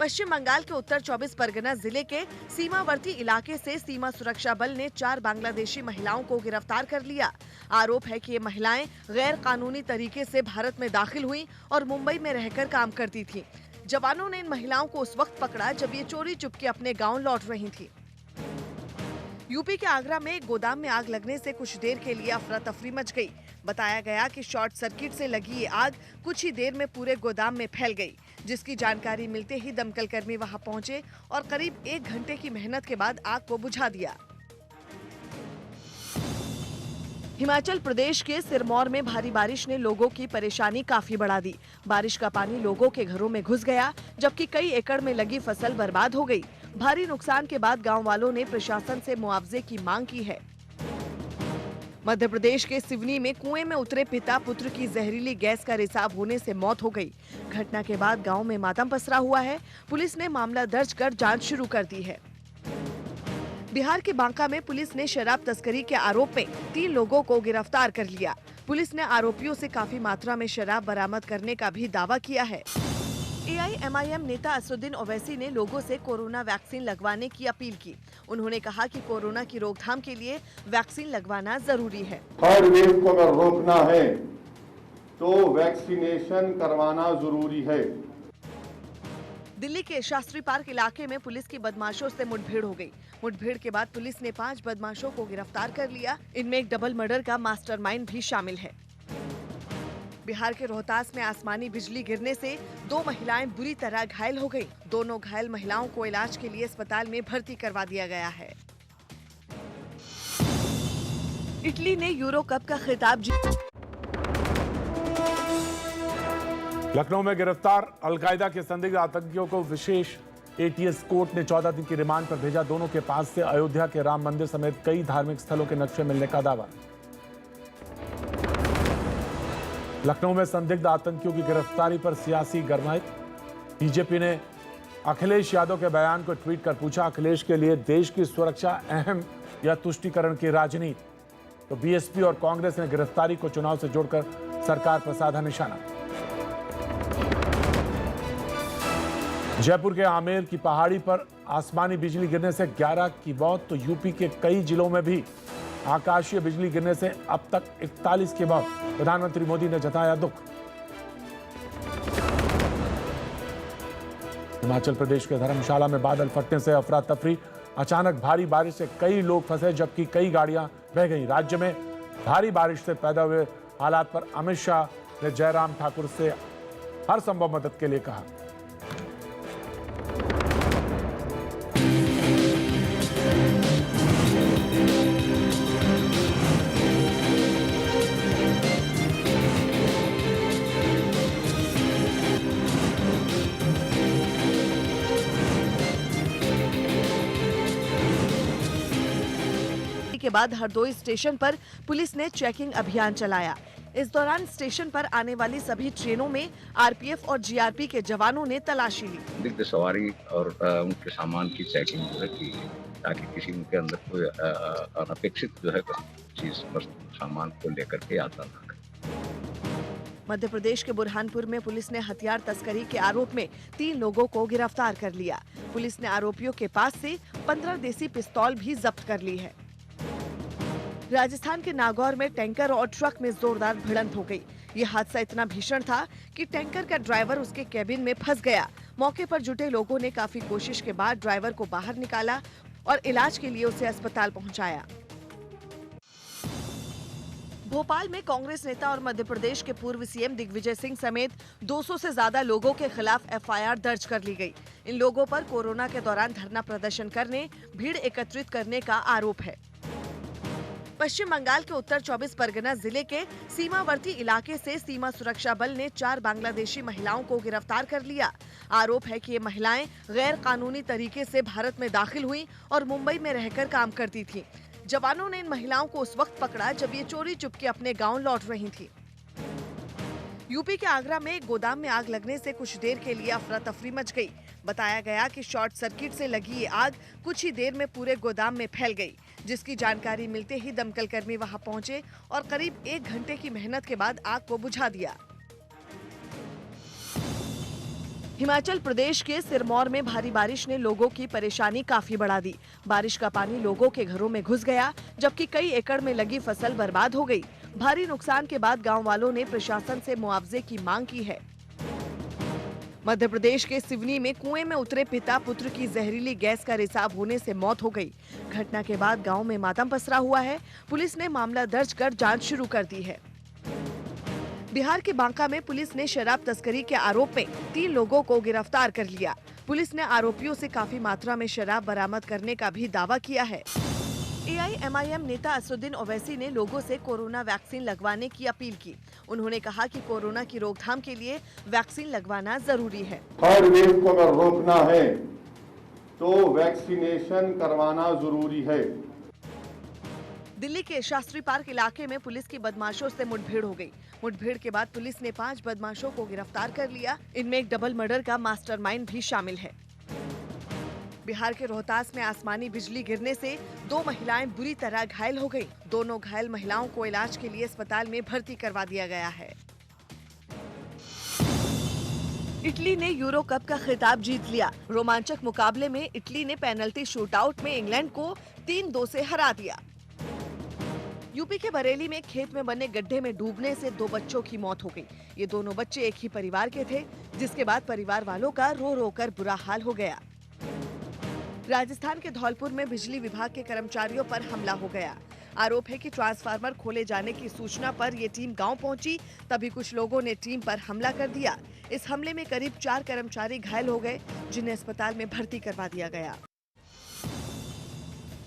पश्चिम बंगाल के उत्तर 24 परगना जिले के सीमावर्ती इलाके से सीमा सुरक्षा बल ने 4 बांग्लादेशी महिलाओं को गिरफ्तार कर लिया। आरोप है कि ये महिलाएं गैर कानूनी तरीके से भारत में दाखिल हुई और मुंबई में रहकर काम करती थीं। जवानों ने इन महिलाओं को उस वक्त पकड़ा जब ये चोरी चुपके अपने गांव लौट रही थी। यूपी के आगरा में एक गोदाम में आग लगने से कुछ देर के लिए अफरा तफरी मच गई। बताया गया कि शॉर्ट सर्किट से लगी ये आग कुछ ही देर में पूरे गोदाम में फैल गई, जिसकी जानकारी मिलते ही दमकल कर्मी वहां पहुंचे और करीब 1 घंटे की मेहनत के बाद आग को बुझा दिया। हिमाचल प्रदेश के सिरमौर में भारी बारिश ने लोगों की परेशानी काफी बढ़ा दी। बारिश का पानी लोगों के घरों में घुस गया, जबकि कई एकड़ में लगी फसल बर्बाद हो गई। भारी नुकसान के बाद गांव वालों ने प्रशासन से मुआवजे की मांग की है। मध्य प्रदेश के सिवनी में कुएं में उतरे पिता पुत्र की जहरीली गैस का रिसाव होने से मौत हो गई। घटना के बाद गांव में मातम पसरा हुआ है। पुलिस ने मामला दर्ज कर जांच शुरू कर दी है। बिहार के बांका में पुलिस ने शराब तस्करी के आरोप में 3 लोगों को गिरफ्तार कर लिया। पुलिस ने आरोपियों से काफी मात्रा में शराब बरामद करने का भी दावा किया है। AIMIM नेता असदुद्दीन ओवैसी ने लोगों से कोरोना वैक्सीन लगवाने की अपील की। उन्होंने कहा कि कोरोना की रोकथाम के लिए वैक्सीन लगवाना जरूरी है। थर्ड वेव को अगर रोकना है तो वैक्सीनेशन करवाना जरूरी है। दिल्ली के शास्त्री पार्क इलाके में पुलिस की बदमाशों से मुठभेड़ हो गई। मुठभेड़ के बाद पुलिस ने 5 बदमाशों को गिरफ्तार कर लिया। इनमें एक डबल मर्डर का मास्टरमाइंड भी शामिल है। बिहार के रोहतास में आसमानी बिजली गिरने से 2 महिलाएं बुरी तरह घायल हो गईं। दोनों घायल महिलाओं को इलाज के लिए अस्पताल में भर्ती करवा दिया गया है। इटली ने यूरो कप का खिताब जीता। लखनऊ में गिरफ्तार अलकायदा के संदिग्ध आतंकियों को विशेष ATS कोर्ट ने 14 दिन की रिमांड पर भेजा। दोनों के पास से अयोध्या के राम मंदिर समेत कई धार्मिक स्थलों के नक्शे मिलने का दावा। लखनऊ में संदिग्ध आतंकियों की गिरफ्तारी पर सियासी गरमाहट। बीजेपी ने अखिलेश यादव के बयान को ट्वीट कर पूछा, अखिलेश के लिए देश की सुरक्षा अहम या तुष्टीकरण की राजनीति? तो BSP और कांग्रेस ने गिरफ्तारी को चुनाव से जोड़कर सरकार पर साधा निशाना। जयपुर के आमेर की पहाड़ी पर आसमानी बिजली गिरने से 11 की मौत। तो यूपी के कई जिलों में भी आकाशीय बिजली गिरने से अब तक 41 की मौत। प्रधानमंत्री मोदी ने जताया दुख। हिमाचल प्रदेश के धर्मशाला में बादल फटने से अफरा तफरी। अचानक भारी बारिश से कई लोग फंसे, जबकि कई गाड़ियां बह गईं। राज्य में भारी बारिश से पैदा हुए हालात पर अमित शाह ने जयराम ठाकुर से हर संभव मदद के लिए कहा। के बाद हरदोई स्टेशन पर पुलिस ने चेकिंग अभियान चलाया। इस दौरान स्टेशन पर आने वाली सभी ट्रेनों में RPF और GRP के जवानों ने तलाशी ली। संदिग्ध सवारी और उनके सामान की चेकिंग जो है की, ताकि किसी उनके अंदर कोई अनपेक्षित जो है चीज सामान को लेकर के यात्रा न करे। मध्य प्रदेश के बुरहानपुर में पुलिस ने हथियार तस्करी के आरोप में 3 लोगों को गिरफ्तार कर लिया। पुलिस ने आरोपियों के पास से 15 देसी पिस्तौल भी जब्त कर ली है। राजस्थान के नागौर में टैंकर और ट्रक में जोरदार भिड़ंत हो गई। ये हादसा इतना भीषण था कि टैंकर का ड्राइवर उसके केबिन में फंस गया। मौके पर जुटे लोगों ने काफी कोशिश के बाद ड्राइवर को बाहर निकाला और इलाज के लिए उसे अस्पताल पहुंचाया। भोपाल में कांग्रेस नेता और मध्य प्रदेश के पूर्व सीएम दिग्विजय सिंह समेत 200 से ज्यादा लोगों के खिलाफ एफआईआर दर्ज कर ली गई। इन लोगों पर कोरोना के दौरान धरना प्रदर्शन करने, भीड़ एकत्रित करने का आरोप है। पश्चिम बंगाल के उत्तर 24 परगना जिले के सीमावर्ती इलाके से सीमा सुरक्षा बल ने 4 बांग्लादेशी महिलाओं को गिरफ्तार कर लिया। आरोप है कि ये महिलाएं गैर कानूनी तरीके से भारत में दाखिल हुई और मुंबई में रहकर काम करती थीं। जवानों ने इन महिलाओं को उस वक्त पकड़ा जब ये चोरी चुपके अपने गांव लौट रही थीं। यूपी के आगरा में एक गोदाम में आग लगने से कुछ देर के लिए अफरा तफरी मच गई। बताया गया कि शॉर्ट सर्किट से लगी ये आग कुछ ही देर में पूरे गोदाम में फैल गई, जिसकी जानकारी मिलते ही दमकल कर्मी वहां पहुंचे और करीब 1 घंटे की मेहनत के बाद आग को बुझा दिया। हिमाचल प्रदेश के सिरमौर में भारी बारिश ने लोगों की परेशानी काफी बढ़ा दी। बारिश का पानी लोगों के घरों में घुस गया, जबकि कई एकड़ में लगी फसल बर्बाद हो गई। भारी नुकसान के बाद गांव वालों ने प्रशासन से मुआवजे की मांग की है। मध्य प्रदेश के सिवनी में कुएं में उतरे पिता पुत्र की जहरीली गैस का रिसाव होने से मौत हो गई। घटना के बाद गांव में मातम पसरा हुआ है। पुलिस ने मामला दर्ज कर जांच शुरू कर दी है। बिहार के बांका में पुलिस ने शराब तस्करी के आरोप में 3 लोगों को गिरफ्तार कर लिया। पुलिस ने आरोपियों से काफी मात्रा में शराब बरामद करने का भी दावा किया है। AIMIM नेता असदुद्दीन ओवैसी ने लोगों से कोरोना वैक्सीन लगवाने की अपील की। उन्होंने कहा कि कोरोना की रोकथाम के लिए वैक्सीन लगवाना जरूरी है। थर्ड वेव को अगर रोकना है तो वैक्सीनेशन करवाना जरूरी है। दिल्ली के शास्त्री पार्क इलाके में पुलिस की बदमाशों से मुठभेड़ हो गई। मुठभेड़ के बाद पुलिस ने 5 बदमाशों को गिरफ्तार कर लिया। इनमें एक डबल मर्डर का मास्टरमाइंड भी शामिल है। बिहार के रोहतास में आसमानी बिजली गिरने से 2 महिलाएं बुरी तरह घायल हो गईं। दोनों घायल महिलाओं को इलाज के लिए अस्पताल में भर्ती करवा दिया गया है। इटली ने यूरो कप का खिताब जीत लिया। रोमांचक मुकाबले में इटली ने पेनल्टी शूटआउट में इंग्लैंड को 3-2 से हरा दिया। यूपी के बरेली में खेत में बने गड्ढे में डूबने से 2 बच्चों की मौत हो गई। ये दोनों बच्चे एक ही परिवार के थे, जिसके बाद परिवार वालों का रो रो कर बुरा हाल हो गया। राजस्थान के धौलपुर में बिजली विभाग के कर्मचारियों पर हमला हो गया। आरोप है कि ट्रांसफार्मर खोले जाने की सूचना पर ये टीम गांव पहुंची, तभी कुछ लोगों ने टीम पर हमला कर दिया। इस हमले में करीब 4 कर्मचारी घायल हो गए, जिन्हें अस्पताल में भर्ती करवा दिया गया।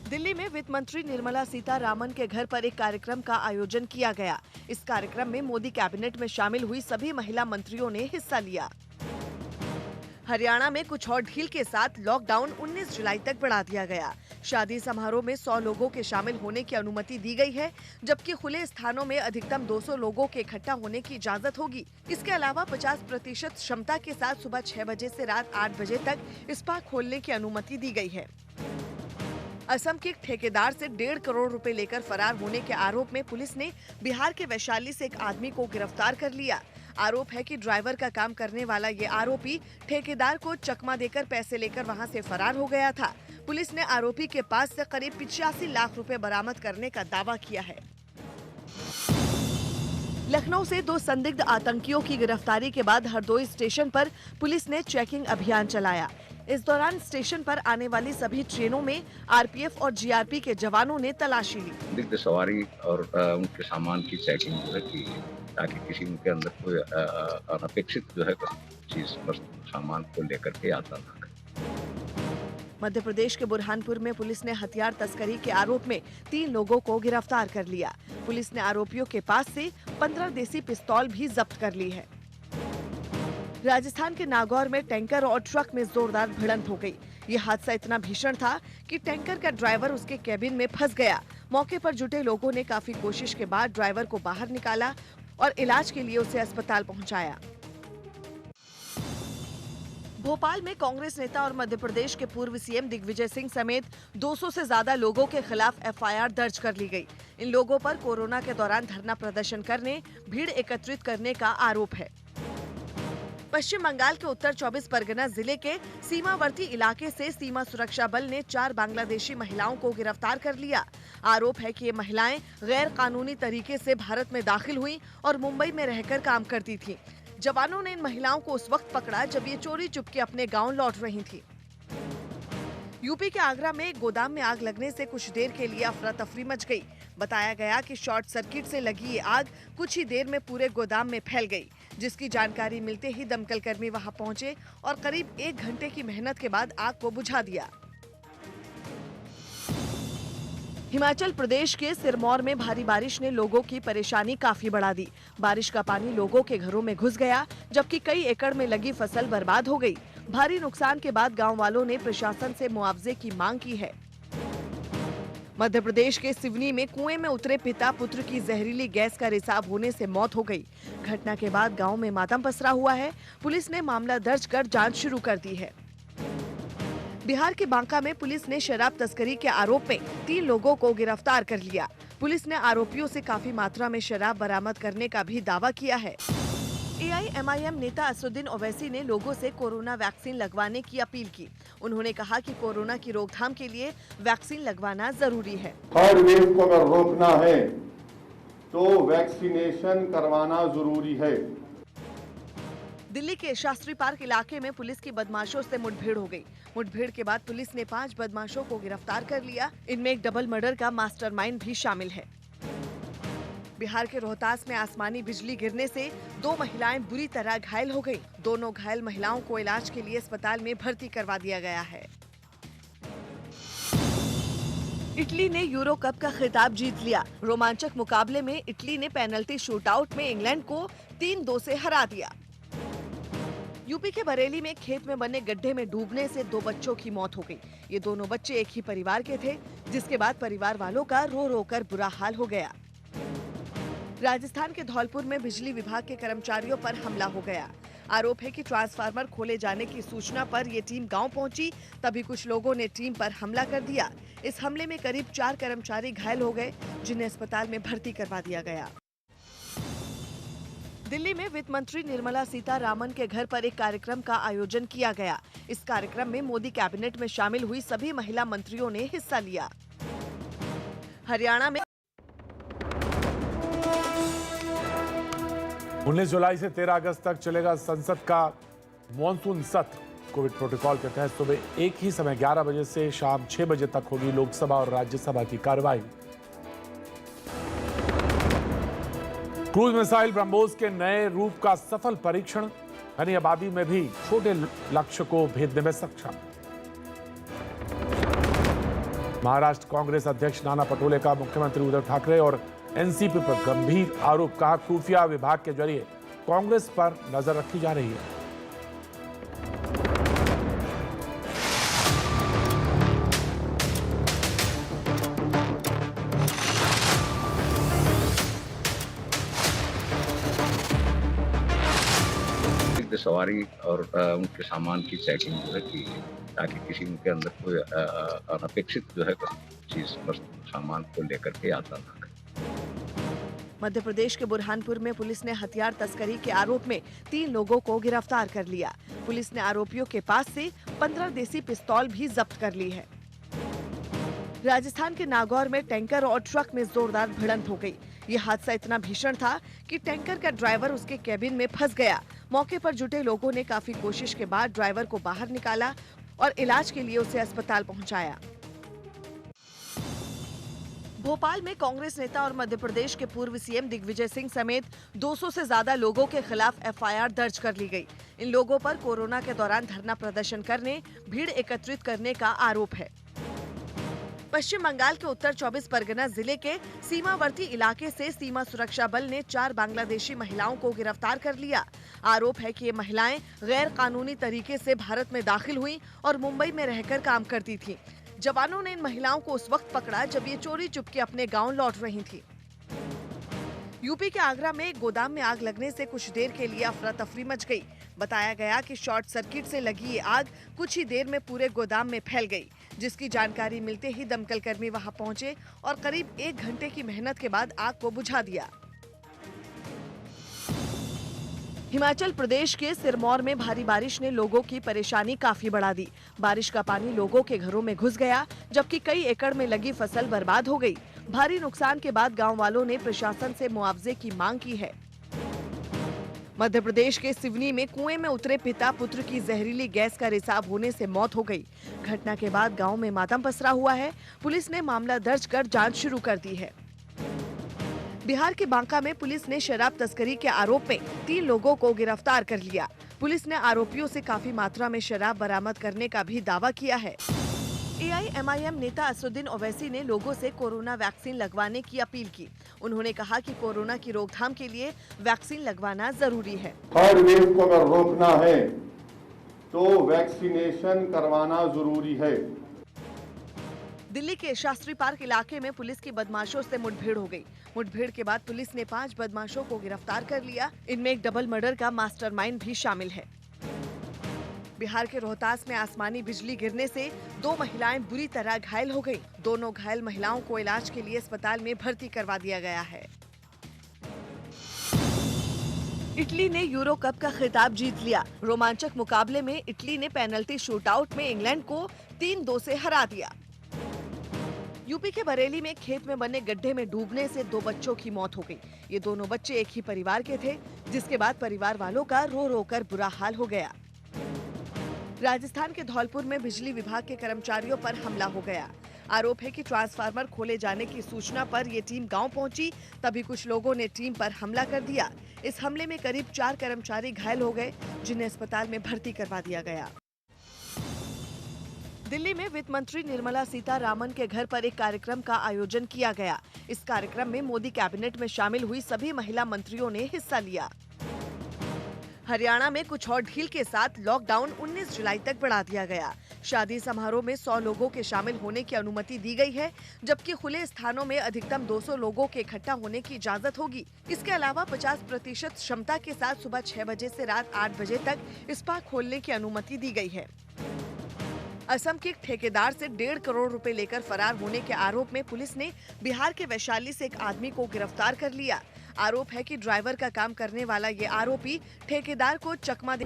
दिल्ली में वित्त मंत्री निर्मला सीतारामन के घर पर एक कार्यक्रम का आयोजन किया गया। इस कार्यक्रम में मोदी कैबिनेट में शामिल हुई सभी महिला मंत्रियों ने हिस्सा लिया। हरियाणा में कुछ और ढील के साथ लॉकडाउन 19 जुलाई तक बढ़ा दिया गया। शादी समारोह में 100 लोगों के शामिल होने की अनुमति दी गई है, जबकि खुले स्थानों में अधिकतम 200 लोगों के इकट्ठा होने की इजाजत होगी। इसके अलावा 50% क्षमता के साथ सुबह 6 बजे से रात 8 बजे तक स्पा खोलने की अनुमति दी गई है। असम के एक ठेकेदार से 1.5 करोड़ रुपए लेकर फरार होने के आरोप में पुलिस ने बिहार के वैशाली से एक आदमी को गिरफ्तार कर लिया। आरोप है कि ड्राइवर का काम करने वाला ये आरोपी ठेकेदार को चकमा देकर पैसे लेकर वहां से फरार हो गया था। पुलिस ने आरोपी के पास से करीब 85 लाख रुपए बरामद करने का दावा किया है। लखनऊ से 2 संदिग्ध आतंकियों की गिरफ्तारी के बाद हरदोई स्टेशन पर पुलिस ने चेकिंग अभियान चलाया। इस दौरान स्टेशन पर आने वाली सभी ट्रेनों में आरपीएफ और जीआरपी के जवानों ने तलाशी ली। संदिग्ध सवारी और उनके सामान की चेकिंग जो है की, ताकि किसी उनके अंदर कोई अनपेक्षित जो है चीज वस्तु सामान को लेकर के आता ना करे। मध्य प्रदेश के बुरहानपुर में पुलिस ने हथियार तस्करी के आरोप में 3 लोगों को गिरफ्तार कर लिया। पुलिस ने आरोपियों के पास से 15 देसी पिस्तौल भी जब्त कर ली है। राजस्थान के नागौर में टैंकर और ट्रक में जोरदार भिड़ंत हो गई। ये हादसा इतना भीषण था कि टैंकर का ड्राइवर उसके केबिन में फंस गया। मौके पर जुटे लोगों ने काफी कोशिश के बाद ड्राइवर को बाहर निकाला और इलाज के लिए उसे अस्पताल पहुंचाया। भोपाल में कांग्रेस नेता और मध्य प्रदेश के पूर्व सीएम दिग्विजय सिंह समेत 200 से ज्यादा लोगों के खिलाफ एफआईआर दर्ज कर ली गई। इन लोगों पर कोरोना के दौरान धरना प्रदर्शन करने, भीड़ एकत्रित करने का आरोप है। पश्चिम बंगाल के उत्तर 24 परगना जिले के सीमावर्ती इलाके से सीमा सुरक्षा बल ने 4 बांग्लादेशी महिलाओं को गिरफ्तार कर लिया। आरोप है कि ये महिलाएं गैर कानूनी तरीके से भारत में दाखिल हुई और मुंबई में रहकर काम करती थीं। जवानों ने इन महिलाओं को उस वक्त पकड़ा जब ये चोरी चुपके अपने गांव लौट रही थीं। यूपी के आगरा में एक गोदाम में आग लगने से कुछ देर के लिए अफरा तफरी मच गई। बताया गया कि शॉर्ट सर्किट से लगी ये आग कुछ ही देर में पूरे गोदाम में फैल गई, जिसकी जानकारी मिलते ही दमकल कर्मी वहां पहुंचे और करीब 1 घंटे की मेहनत के बाद आग को बुझा दिया। हिमाचल प्रदेश के सिरमौर में भारी बारिश ने लोगों की परेशानी काफी बढ़ा दी। बारिश का पानी लोगों के घरों में घुस गया, जबकि कई एकड़ में लगी फसल बर्बाद हो गई। भारी नुकसान के बाद गांव वालों ने प्रशासन से मुआवजे की मांग की है। मध्य प्रदेश के सिवनी में कुएं में उतरे पिता पुत्र की जहरीली गैस का रिसाव होने से मौत हो गई। घटना के बाद गांव में मातम पसरा हुआ है। पुलिस ने मामला दर्ज कर जांच शुरू कर दी है। बिहार के बांका में पुलिस ने शराब तस्करी के आरोप में 3 लोगों को गिरफ्तार कर लिया। पुलिस ने आरोपियों से काफी मात्रा में शराब बरामद करने का भी दावा किया है। AIMIM नेता असदुद्दीन ओवैसी ने लोगों से कोरोना वैक्सीन लगवाने की अपील की। उन्होंने कहा कि कोरोना की रोकथाम के लिए वैक्सीन लगवाना जरूरी है। थर्ड वेव को अगर रोकना है तो वैक्सीनेशन करवाना जरूरी है। दिल्ली के शास्त्री पार्क इलाके में पुलिस की बदमाशों से मुठभेड़ हो गई। मुठभेड़ के बाद पुलिस ने 5 बदमाशों को गिरफ्तार कर लिया। इनमें एक डबल मर्डर का मास्टरमाइंड भी शामिल है। बिहार के रोहतास में आसमानी बिजली गिरने से 2 महिलाएं बुरी तरह घायल हो गईं। दोनों घायल महिलाओं को इलाज के लिए अस्पताल में भर्ती करवा दिया गया है। इटली ने यूरो कप का खिताब जीत लिया। रोमांचक मुकाबले में इटली ने पेनल्टी शूटआउट में इंग्लैंड को 3-2 से हरा दिया। यूपी के बरेली में खेत में बने गड्ढे में डूबने से 2 बच्चों की मौत हो गई। ये दोनों बच्चे एक ही परिवार के थे, जिसके बाद परिवार वालों का रो रो कर बुरा हाल हो गया। राजस्थान के धौलपुर में बिजली विभाग के कर्मचारियों पर हमला हो गया। आरोप है कि ट्रांसफार्मर खोले जाने की सूचना पर ये टीम गांव पहुंची, तभी कुछ लोगों ने टीम पर हमला कर दिया। इस हमले में करीब 4 कर्मचारी घायल हो गए, जिन्हें अस्पताल में भर्ती करवा दिया गया। दिल्ली में वित्त मंत्री निर्मला सीतारामन के घर पर एक कार्यक्रम का आयोजन किया गया। इस कार्यक्रम में मोदी कैबिनेट में शामिल हुई सभी महिला मंत्रियों ने हिस्सा लिया। हरियाणा में 19 जुलाई से 13 अगस्त तक चलेगा संसद का मॉनसून सत्र। कोविड प्रोटोकॉल के तहत सुबह एक ही समय 11 बजे से शाम 6 बजे तक होगी लोकसभा और राज्यसभा की कार्रवाई। क्रूज मिसाइल ब्रह्मोस के नए रूप का सफल परीक्षण, घनी आबादी में भी छोटे लक्ष्य को भेदने में सक्षम। महाराष्ट्र कांग्रेस अध्यक्ष नाना पटोले का मुख्यमंत्री उद्धव ठाकरे और एनसीपी पर गंभीर आरोप, कहा खुफिया विभाग के जरिए कांग्रेस पर नजर रखी जा रही है। सवारी और उनके सामान की चेकिंग जो है की, ताकि किसी उनके अंदर कोई अनपेक्षित जो है चीज सामान को लेकर के यात्रा न करे। मध्य प्रदेश के बुरहानपुर में पुलिस ने हथियार तस्करी के आरोप में 3 लोगों को गिरफ्तार कर लिया। पुलिस ने आरोपियों के पास से 15 देसी पिस्तौल भी जब्त कर ली है। राजस्थान के नागौर में टैंकर और ट्रक में जोरदार भिड़ंत हो गई। ये हादसा इतना भीषण था कि टैंकर का ड्राइवर उसके केबिन में फंस गया। मौके पर जुटे लोगों ने काफी कोशिश के बाद ड्राइवर को बाहर निकाला और इलाज के लिए उसे अस्पताल पहुंचाया। भोपाल में कांग्रेस नेता और मध्य प्रदेश के पूर्व सीएम दिग्विजय सिंह समेत 200 से ज्यादा लोगों के खिलाफ एफआईआर दर्ज कर ली गई। इन लोगों पर कोरोना के दौरान धरना प्रदर्शन करने, भीड़ एकत्रित करने का आरोप है। पश्चिम बंगाल के उत्तर 24 परगना जिले के सीमावर्ती इलाके से सीमा सुरक्षा बल ने 4 बांग्लादेशी महिलाओं को गिरफ्तार कर लिया। आरोप है कि ये महिलाएं गैर कानूनी तरीके से भारत में दाखिल हुईं और मुंबई में रहकर काम करती थीं। जवानों ने इन महिलाओं को उस वक्त पकड़ा जब ये चोरी चुपके अपने गांव लौट रही थीं। यूपी के आगरा में एक गोदाम में आग लगने से कुछ देर के लिए अफरा तफरी मच गई। बताया गया कि शॉर्ट सर्किट से लगी ये आग कुछ ही देर में पूरे गोदाम में फैल गई, जिसकी जानकारी मिलते ही दमकल कर्मी वहां पहुंचे और करीब 1 घंटे की मेहनत के बाद आग को बुझा दिया। हिमाचल प्रदेश के सिरमौर में भारी बारिश ने लोगों की परेशानी काफी बढ़ा दी। बारिश का पानी लोगों के घरों में घुस गया, जबकि कई एकड़ में लगी फसल बर्बाद हो गई। भारी नुकसान के बाद गांव वालों ने प्रशासन से मुआवजे की मांग की है। मध्य प्रदेश के सिवनी में कुएं में उतरे पिता पुत्र की जहरीली गैस का रिसाव होने से मौत हो गई। घटना के बाद गांव में मातम पसरा हुआ है। पुलिस ने मामला दर्ज कर जांच शुरू कर दी है। बिहार के बांका में पुलिस ने शराब तस्करी के आरोप में 3 लोगों को गिरफ्तार कर लिया। पुलिस ने आरोपियों से काफी मात्रा में शराब बरामद करने का भी दावा किया है। AIMIM नेता असदुद्दीन ओवैसी ने लोगों से कोरोना वैक्सीन लगवाने की अपील की। उन्होंने कहा कि कोरोना की रोकथाम के लिए वैक्सीन लगवाना जरूरी है। थर्ड वेव को अगर रोकना है तो वैक्सीनेशन करवाना जरूरी है। दिल्ली के शास्त्री पार्क इलाके में पुलिस की बदमाशों से मुठभेड़ हो गई। मुठभेड़ के बाद पुलिस ने 5 बदमाशों को गिरफ्तार कर लिया। इनमें एक डबल मर्डर का मास्टरमाइंड भी शामिल है। बिहार के रोहतास में आसमानी बिजली गिरने से 2 महिलाएं बुरी तरह घायल हो गईं। दोनों घायल महिलाओं को इलाज के लिए अस्पताल में भर्ती करवा दिया गया है। इटली ने यूरो कप का खिताब जीत लिया। रोमांचक मुकाबले में इटली ने पेनल्टी शूटआउट में इंग्लैंड को 3-2 से हरा दिया। यूपी के बरेली में खेत में बने गड्ढे में डूबने से 2 बच्चों की मौत हो गई। ये दोनों बच्चे एक ही परिवार के थे, जिसके बाद परिवार वालों का रो रो कर बुरा हाल हो गया। राजस्थान के धौलपुर में बिजली विभाग के कर्मचारियों पर हमला हो गया। आरोप है कि ट्रांसफार्मर खोले जाने की सूचना पर ये टीम गांव पहुंची, तभी कुछ लोगों ने टीम पर हमला कर दिया। इस हमले में करीब 4 कर्मचारी घायल हो गए, जिन्हें अस्पताल में भर्ती करवा दिया गया। दिल्ली में वित्त मंत्री निर्मला सीतारामन के घर पर एक कार्यक्रम का आयोजन किया गया। इस कार्यक्रम में मोदी कैबिनेट में शामिल हुई सभी महिला मंत्रियों ने हिस्सा लिया। हरियाणा में कुछ और ढील के साथ लॉकडाउन 19 जुलाई तक बढ़ा दिया गया। शादी समारोह में 100 लोगों के शामिल होने की अनुमति दी गई है, जबकि खुले स्थानों में अधिकतम 200 लोगों के इकट्ठा होने की इजाजत होगी। इसके अलावा 50% क्षमता के साथ सुबह 6 बजे से रात 8 बजे तक स्पा खोलने की अनुमति दी गई है। असम के एक ठेकेदार से 1.5 करोड़ रुपए लेकर फरार होने के आरोप में पुलिस ने बिहार के वैशाली से एक आदमी को गिरफ्तार कर लिया। आरोप है कि ड्राइवर का काम करने वाला ये आरोपी ठेकेदार को चकमा दे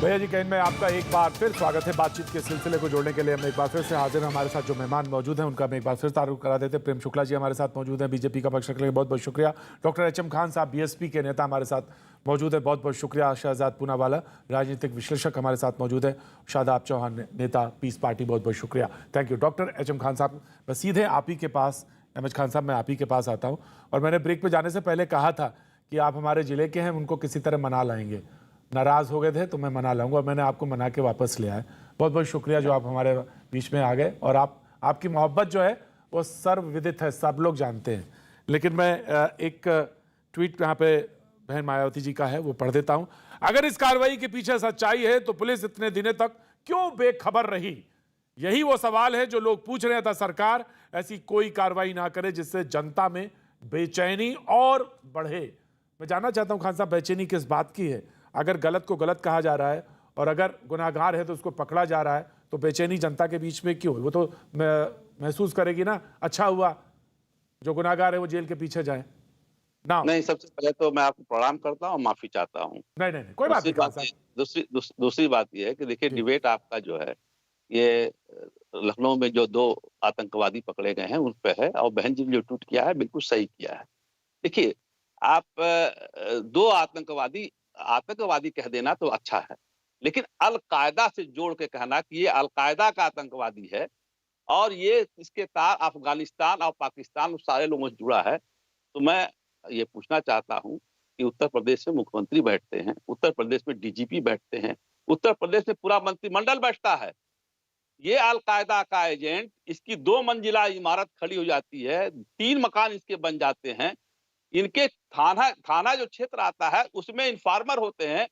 भैया जी कहीं में आपका एक बार फिर स्वागत है। बातचीत के सिलसिले को जोड़ने के लिए हम एक बार फिर से हाजिर हैं। हमारे साथ जो मेहमान मौजूद हैं उनका हम एक बार फिर तारुफ करा देते हैं। प्रेम शुक्ला जी हमारे साथ मौजूद हैं, बीजेपी का पक्ष रखने के लिए बहुत बहुत शुक्रिया। डॉक्टर HM खान साहब बीएसपी के नेता हमारे साथ मौजूद है, बहुत बहुत शुक्रिया। शहजाद पूनावाला राजनीतिक विश्लेषक हमारे साथ मौजूद है। शादाब चौहान नेता पीस पार्टी, बहुत बहुत शुक्रिया, thank you. Doctor HM Khan साहब मैं सीधे आप ही के पास, MH खान साहब मैं आप ही के पास आता हूँ। और मैंने ब्रेक पर जाने से पहले कहा था कि आप हमारे जिले के हैं, उनको किसी तरह मना लाएंगे। नाराज हो गए थे तो मैं मना लाऊंगा, और मैंने आपको मना के वापस लिया है। बहुत बहुत शुक्रिया जो आप हमारे बीच में आ गए। और आपकी मोहब्बत जो है वो सर्वविदित है, सब लोग जानते हैं। लेकिन मैं एक ट्वीट यहाँ पे बहन मायावती जी का है, वो पढ़ देता हूँ। अगर इस कार्रवाई के पीछे सच्चाई है तो पुलिस इतने दिनों तक क्यों बेखबर रही? यही वो सवाल है जो लोग पूछ रहे थे। सरकार ऐसी कोई कार्रवाई ना करे जिससे जनता में बेचैनी और बढ़े। मैं जानना चाहता हूँ खान साहब, बेचैनी किस बात की है? अगर गलत को गलत कहा जा रहा है और अगर गुनाहगार है तो उसको पकड़ा जा रहा है, तो बेचैनी जनता के बीच में क्यों? वो तो महसूस करेगी ना, अच्छा हुआ जो गुनाहगार है वो जेल के पीछे जाए ना। नहीं, सबसे पहले तो मैं आपको प्रणाम करता हूँ, माफी चाहता हूँ। नहीं कोई बात नहीं। दूसरी बात यह है कि देखिए, डिबेट आपका जो है ये लखनऊ में जो 2 आतंकवादी पकड़े गए हैं उन पे है, और बहन जी ने जो ट्वीट किया है बिल्कुल सही किया है। देखिए, आप 2 आतंकवादी कह देना तो अच्छा है, लेकिन अल-कायदा से जोड़ के कहना कि ये अल-कायदा का आतंकवादी है और ये इसके तार अफगानिस्तान और पाकिस्तान सारे लोगों से जुड़ा है, तो मैं ये पूछना चाहता हूं कि उत्तर प्रदेश में मुख्यमंत्री बैठते हैं, उत्तर प्रदेश में DGP बैठते हैं, उत्तर प्रदेश में पूरा मंत्रिमंडल बैठता है। ये अल-कायदा का एजेंट, इसकी 2 मंजिला इमारत खड़ी हो जाती है, 3 मकान इसके बन जाते हैं। इनके थाना जो क्षेत्र आता है उसमें इन्फॉर्मर होते हैं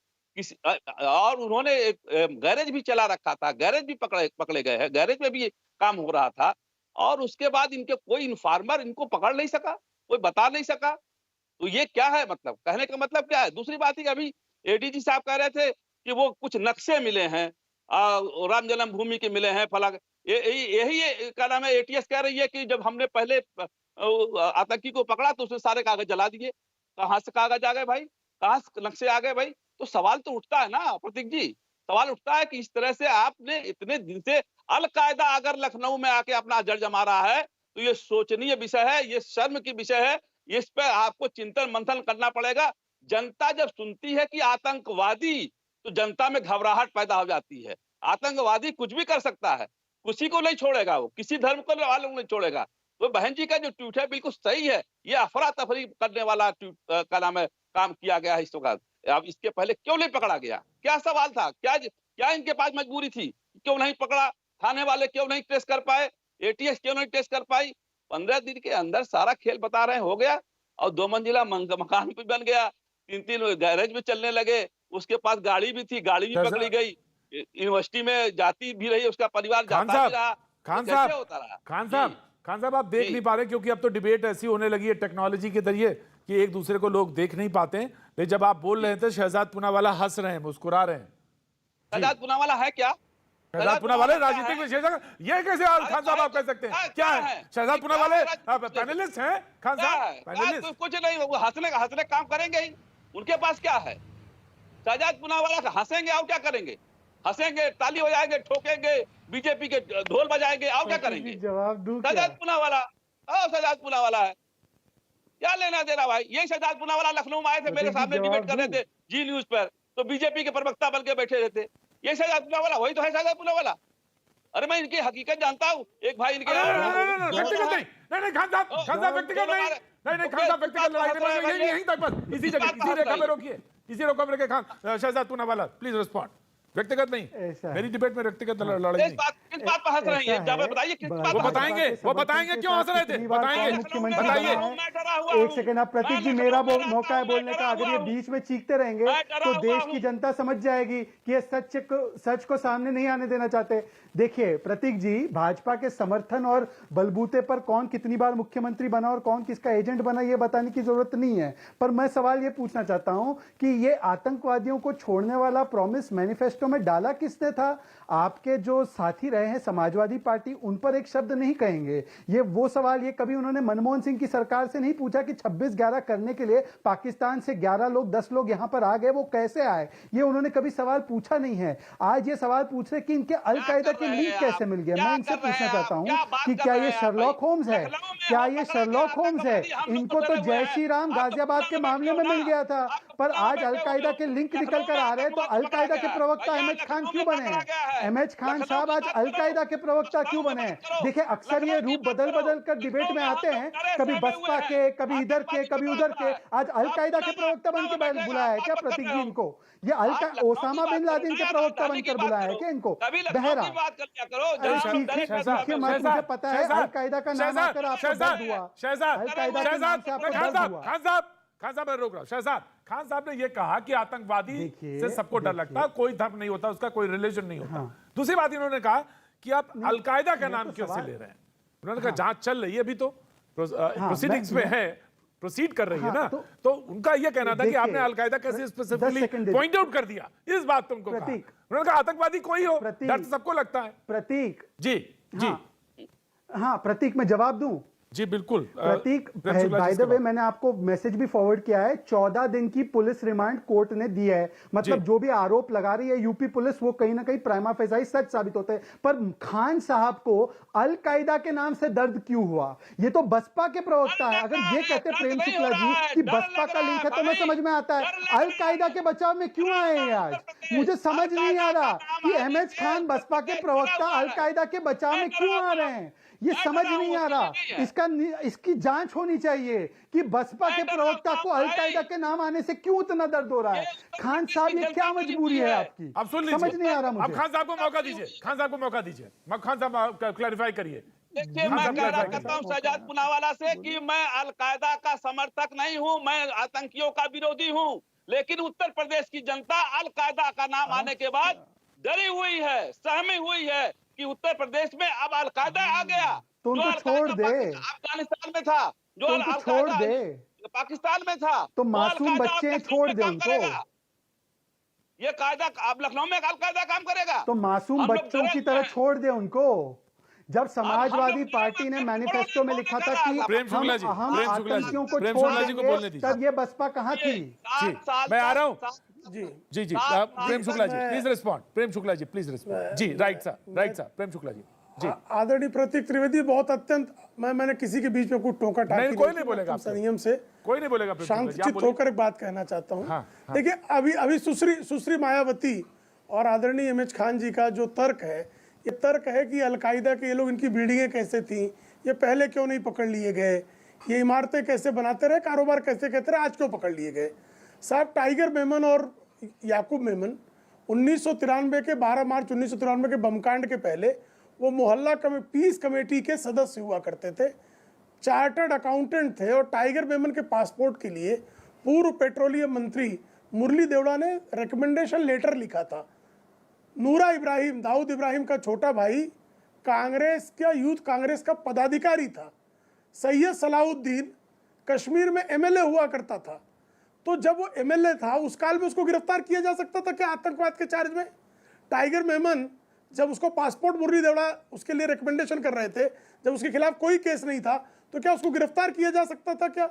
और उन्होंने एक गैरेज भी चला रखा था, गैरेज भी पकड़े गए हैं, गैरेज में भी ये काम हो रहा था, और उसके बाद इनके कोई इन्फॉर्मर इनको पकड़ नहीं सका, कोई बता नहीं सका। तो ये क्या है? मतलब कहने का मतलब क्या है? दूसरी बात है कि अभी ADG साहब कह रहे थे कि वो कुछ नक्शे मिले हैं, राम जन्मभूमि के मिले हैं, फला यही क्या नाम है, ATS कह रही है कि जब हमने पहले आतंकी को पकड़ा तो उसने सारे कागज जला दिए। कहां से कागज आ गए भाई? कहां से नक्शे आ गए भाई? तो सवाल तो उठता है ना प्रतीक जी, सवाल उठता है कि इस तरह से आपने इतने दिन से अल-कायदा अगर लखनऊ में आके अपना जड़ जमा रहा है तो ये शोचनीय विषय है, ये शर्म की विषय है। इस पर आपको चिंतन मंथन करना पड़ेगा। जनता जब सुनती है कि आतंकवादी, तो जनता में घबराहट पैदा हो जाती है। आतंकवादी कुछ भी कर सकता है, किसी को नहीं छोड़ेगा, वो किसी धर्म को वालों नहीं छोड़ेगा। तो बहन जी का जो ट्वीट है बिल्कुल सही है। ये अफरा तफरी करने वाला का नाम है, काम किया गया है इस वक्त। अब इसके पहले क्यों नहीं पकड़ा गया? क्या सवाल था? क्या इनके पास मजबूरी थी? क्यों नहीं पकड़ा? थाने वाले क्यों नहीं टेस्ट कर पाए? एटीएस क्यों नहीं टेस्ट कर पाई? 15 दिन के अंदर सारा खेल बता रहे हो गया, और 2 मंजिला मकान भी बन गया, 3 गैरेज भी चलने लगे, उसके पास गाड़ी भी थी, गाड़ी भी पकड़ी गई, यूनिवर्सिटी में जाती भी रही, उसका परिवार जाता भी रहा। खान होता साहब आप देख नहीं पा रहे, क्योंकि अब तो डिबेट ऐसी होने लगी है टेक्नोलॉजी के जरिए कि एक दूसरे को लोग देख नहीं पाते हैं। लेकिन जब आप बोल रहे थे शहजाद पूनावाला हंस रहे हैं, मुस्कुरा रहे हैं। शहजाद पूनावाला है क्या? शहजाद पूनावाला राजनीतिक विशेषज्ञ, ये कैसे खान साहब आप कह सकते हैं? क्या है शहजाद पूनावाला? पैनलिस्ट हैं खान साहब, पैनलिस्ट। कुछ नहीं, वो हंसने काम करेंगे ही, उनके पास क्या है? शहजाद पूनावाला हंसेंगे और क्या करेंगे? हंसेंगे, ताली बजाएंगे, ठोकेंगे, बीजेपी के ढोल बजाएंगे, और क्या करेंगे? जवाब दूं क्या? शहजाद पूनावाला, शहजाद पूनावाला है, क्या लेना देना भाई? यही शहजाद पूनावाला लखनऊ में आए थे, मेरे सामने डिबेट कर रहे थे जी न्यूज पर, तो बीजेपी के प्रवक्ता बन के बैठे रहते। ये शहजाद पूनावाला, वही तो है शहजाद पूनावाला। अरे मैं इनकी हकीकत जानता हूँ। एक भाई इनके व्यक्तिगत नहीं खान साहब व्यक्तिगत नहीं खान साहब व्यक्तिगत लड़ाई यहीं तक बस, इसी जगह, इसी रेखा में रोकिए, इसी रेखा में रखे। Khan Shehzad Poonawalla please respond. व्यक्तिगत नहीं, मेरी डिबेट में व्यक्तिगत लड़ाई नहीं। किस बात पर हंस रही है? बताइए किस बात पर? वो बताएंगे क्यों हंस रहे थे, बताएंगे, बताइए। एक सेकंड आप प्रतीक जी, मेरा मौका है बोलने का। अगर ये बीच में चीखते रहेंगे तो देश की जनता समझ जाएगी कि ये सच को सामने नहीं आने देना चाहते। देखिए प्रतीक जी, भाजपा के समर्थन और बलबूते पर कौन कितनी बार मुख्यमंत्री बना और कौन किसका एजेंट बना ये बताने की जरूरत नहीं है। पर मैं सवाल ये पूछना चाहता हूं कि ये आतंकवादियों को छोड़ने वाला प्रॉमिस मैनिफेस्टो में डाला किसने था? आपके जो साथी रहे हैं समाजवादी पार्टी, उन पर एक शब्द नहीं कहेंगे। ये वो सवाल ये कभी उन्होंने मनमोहन सिंह की सरकार से नहीं पूछा कि 26/11 करने के लिए पाकिस्तान से 11 लोग 10 लोग यहां पर आ गए, वो कैसे आए? ये उन्होंने कभी सवाल पूछा नहीं है। आज ये सवाल पूछ रहे कि इनके अलकायदा के लिंक कैसे मिल गया। मैं इनसे पूछना चाहता हूं कि क्या ये शर्लॉक होम्स है? क्या ये शर्लॉक होम्स है? इनको तो जय श्री राम गाजियाबाद के मामले में मिल गया था, पर आज अलकायदा के लिंक निकल कर आ रहे हैं। तो अलकायदा के प्रवक्ता अहमद खान क्यों बने हैं? अहमद खान साहब आज अलकायदा के प्रवक्ता क्यों बने हैं? देखिए अक्सर ये रूप बदल कर डिबेट में आते हैं, कभी बसपा के, कभी इधर के, कभी उधर के। आज अलकायदा के प्रवक्ता बनकर बुलाया है क्या प्रतीक जी इनको? ये ओसामा बिन लादेन के प्रवक्ता बनकर बुलाया है क्या इनको? बहरा मुझे पता है अलकायदा का नाम आकर आपको दर्द हुआ। अलकायदा के नाम से आपको दर्द हुआ। खान साहब मैं रोक रहा हूं। शहजाद खान साहब ने यह कहा कि आतंकवादी से सबको डर लगता है, कोई धर्म नहीं होता, उसका कोई रिलीजन नहीं होता। दूसरी बात इन्होंने कहा कि आप अलकायदा का नाम क्यों से ले रहे हैं? उन्होंने कहा जांच चल रही है, अभी तो प्रोसीडिंग्स में है, प्रोसीड कर रही है ना। तो उनका यह कहना था कि आपने अलकायदा कैसे स्पेसिफिकली पॉइंट आउट कर दिया, इस बात तुमको कहा। उन्होंने कहा आतंकवादी कोई हो, डर सबको लगता है। प्रतीक जी जी हाँ प्रतीक मैं जवाब दूं? जी बिल्कुल प्रतीक, बाय द वे मैंने आपको मैसेज भी फॉरवर्ड किया है। 14 दिन की पुलिस रिमांड कोर्ट ने दी है। मतलब जो भी आरोप लगा रही है यूपी पुलिस, वो कहीं ना कहीं प्राइमा फेसाई सच साबित होते हैं। पर खान साहब को अलकायदा के नाम से दर्द क्यों हुआ? ये तो बसपा के प्रवक्ता है। अगर ये कहते प्रेम शुक्ला जी कि बसपा का लिंक है तो मैं समझ में आता है। अलकायदा के बचाव में क्यों आए हैं आज? मुझे समझ नहीं आ रहा कि अहमद खान बसपा के प्रवक्ता अलकायदा के बचाव में क्यों आ रहे हैं। ये समझ नहीं आ रहा। इसकी जांच होनी चाहिए कि बसपा के प्रवक्ता को अलकायदा के नाम आने से क्यों इतना दर्द हो रहा है। खान साहब ये क्या मजबूरी है आपकी? अब सुन समझ नहीं आ रहा मुझे। अब खान साहब को मौका दीजिए, खान साहब को मौका दीजिए। खान साहब क्लैरिफाई करिए। देखिए मैं कहना चाहता हूं शहजाद पूनावाला से कि मैं अलकायदा का समर्थक नहीं हूं, मैं आतंकियों का विरोधी हूं। लेकिन उत्तर प्रदेश की जनता अलकायदा का नाम आने के बाद डरी हुई है, सहमी हुई है कि उत्तर प्रदेश में अब अलकायदा आ गया। तो उनको छोड़ दे। अफगानिस्तान में था, जो उनको छोड़ दे। पाकिस्तान में था, तो मासूम बच्चे छोड़ दे उनको। ये कायदा अब लखनऊ में अलकायदा काम करेगा तो मासूम बच्चों की तरह छोड़ दे उनको। जब समाजवादी पार्टी ने मैनिफेस्टो में लिखा था कि हम आतंकियों को छोड़ देंगे, तब ये बसपा कहाँ थी? मैं आ रहा हूँ। जी जी Prem Shukla ji please respond. Prem Shukla ji please respond. जी राइट सर प्रेम शुक्ला जी। जी आदरणीय प्रतीक त्रिवेदी, बहुत अत्यंत मैंने किसी के बीच में कुछ टोका टाकी कोई नहीं बोलेगा, संयम से कोई नहीं बोलेगा। शांतचित्त होकर एक बात कहना चाहता हूँ। देखिए अभी सुश्री मायावती और आदरणीय अहमद खान जी का जो तर्क है, ये तर्क है कि अलकायदा के ये लोग, इनकी बिल्डिंगें कैसे थी, ये पहले क्यों नहीं पकड़ लिए गए, ये इमारतें कैसे बनाते रहे, कारोबार कैसे कहते रहे, आज क्यों पकड़ लिए गए। साहब टाइगर मेमन और याकूब मेमन 1993 के 12 मार्च 1993 के बमकांड के पहले वो मोहल्ला पीस कमेटी के सदस्य हुआ करते थे, चार्टर्ड अकाउंटेंट थे, और टाइगर मेमन के पासपोर्ट के लिए पूर्व पेट्रोलियम मंत्री मुरली देवड़ा ने रिकमेंडेशन लेटर लिखा था। नूरा इब्राहिम, दाऊद इब्राहिम का छोटा भाई, कांग्रेस का यूथ कांग्रेस का पदाधिकारी था। सैयद सलाउद्दीन कश्मीर में एमएलए हुआ करता था। तो जब वो एमएलए था उस काल में उसको गिरफ्तार किया जा सकता था क्या आतंकवाद के चार्ज में? टाइगर मेमन जब उसको पासपोर्ट मुरली देवड़ा उसके लिए रिकमेंडेशन कर रहे थे, जब उसके खिलाफ कोई केस नहीं था, तो क्या उसको गिरफ्तार किया जा सकता था क्या?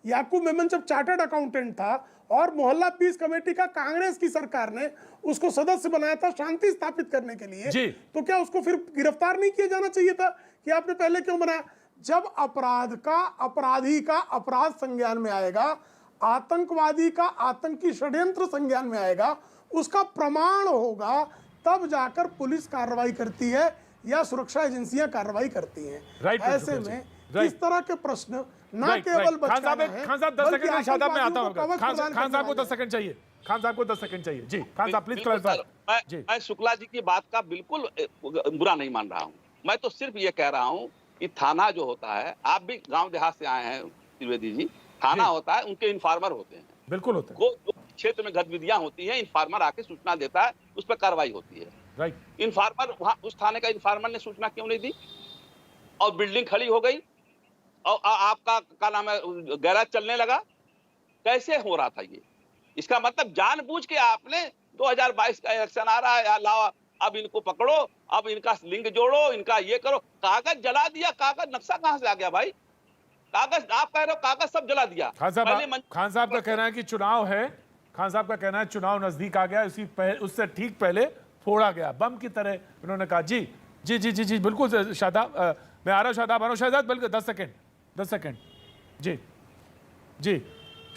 याकूब मेमन जब चार्टर्ड अकाउंटेंट था और मोहल्ला पीस कमेटी का कांग्रेस की सरकार ने उसको सदस्य बनाया था शांति स्थापित करने के लिए, तो क्या उसको फिर गिरफ्तार नहीं किया जाना चाहिए था कि आपने पहले क्यों बनाया? जब अपराधी का अपराध संज्ञान में आएगा, आतंकवादी का आतंकी षड्यंत्र संज्ञान में आएगा, उसका प्रमाण होगा, तब जाकर पुलिस कार्रवाई करती है या सुरक्षा एजेंसियां कार्रवाई करती हैं। ऐसे में इस तरह के प्रश्न न केवल खान साहब 10 सेकंड में शादाब में आता हूं। खान साहब को 10 सेकंड चाहिए, खान साहब को 10 सेकंड चाहिए। जी खान साहब प्लीज क्लैरिफाई। मैं शुक्ला जी की बात का बिल्कुल बुरा नहीं मान रहा हूं। मैं तो सिर्फ ये कह रहा हूं कि थाना जो होता है, आप भी गांव देहात से आए हैं त्रिवेदी जी, थाना होता है, उनके इन्फॉर्मर होते हैं, बिल्कुल होते हैं। जो क्षेत्र में गतिविधियां होती हैं, इन्फॉर्मर आके सूचना देता है, उस पर कार्रवाई होती है। राइट। इन्फॉर्मर वहां उस थाने का इन्फॉर्मर ने सूचना क्यों नहीं दी और बिल्डिंग खड़ी हो गई और आपका क्या नाम है गैराज चलने लगा? कैसे हो रहा था ये? इसका मतलब जानबूझ के आपने 2022 का इलेक्शन आ रहा है, लाओ अब इनको पकड़ो, अब इनका लिंक जोड़ो, इनका ये करो। कागज जला दिया, कागज नक्शा कहां से आ गया भाई? कागज आप कह रहे हो कागज सब जला दिया। खान साहब का कहना है कि चुनाव है, खान साहब का कहना है चुनाव नजदीक आ गया, उससे ठीक पहले फोड़ा गया बम की तरह। उन्होंने कहा जी जी जी जी जी बिल्कुल शादाब, मैं आ रहा हूँ शादाब, आ रहा हूँ शहजाद, बिल्कुल 10 सेकंड जी जी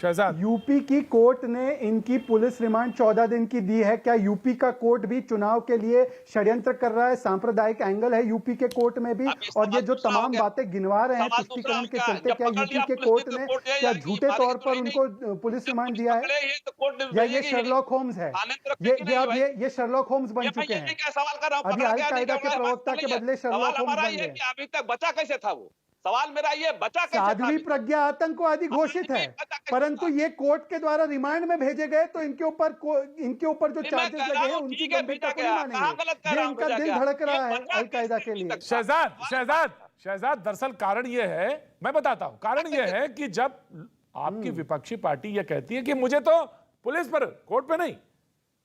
शहजाद। यूपी की कोर्ट ने इनकी पुलिस रिमांड 14 दिन की दी है। क्या यूपी का कोर्ट भी चुनाव के लिए षड्यंत्र कर रहा है? सांप्रदायिक एंगल है यूपी के कोर्ट में भी। और ये जो तमाम बातें गिनवा रहे हैं तुष्टीकरण के चलते, क्या यूपी के कोर्ट ने क्या झूठे तौर पर उनको पुलिस रिमांड दिया है, या ये शर्लॉक होम्स है? ये शर्लॉक होम्स बन चुके हैं, अभी अल-कायदा के प्रवक्ता के बदले शर्लॉक होम्स बन गए। अभी तक बचा कैसे था वो? सवाल मेरा ये बचा कैसे? साध्वी प्रज्ञा आतंकवादी घोषित है, परंतु ये कोर्ट के द्वारा रिमांड में भेजे गए, तो इनके ऊपर जो चार्जेस लगे हैं उनकी गंभीरता को नहीं मानेंगे। ये इनका दिल धड़क रहा है अल-कायदा के लिए। शहजाद दरअसल कारण ये है, मैं बताता हूं, कारण ये है कि जब आपकी विपक्षी पार्टी ये कहती है कि मुझे तो पुलिस पर, कोर्ट पे नहीं,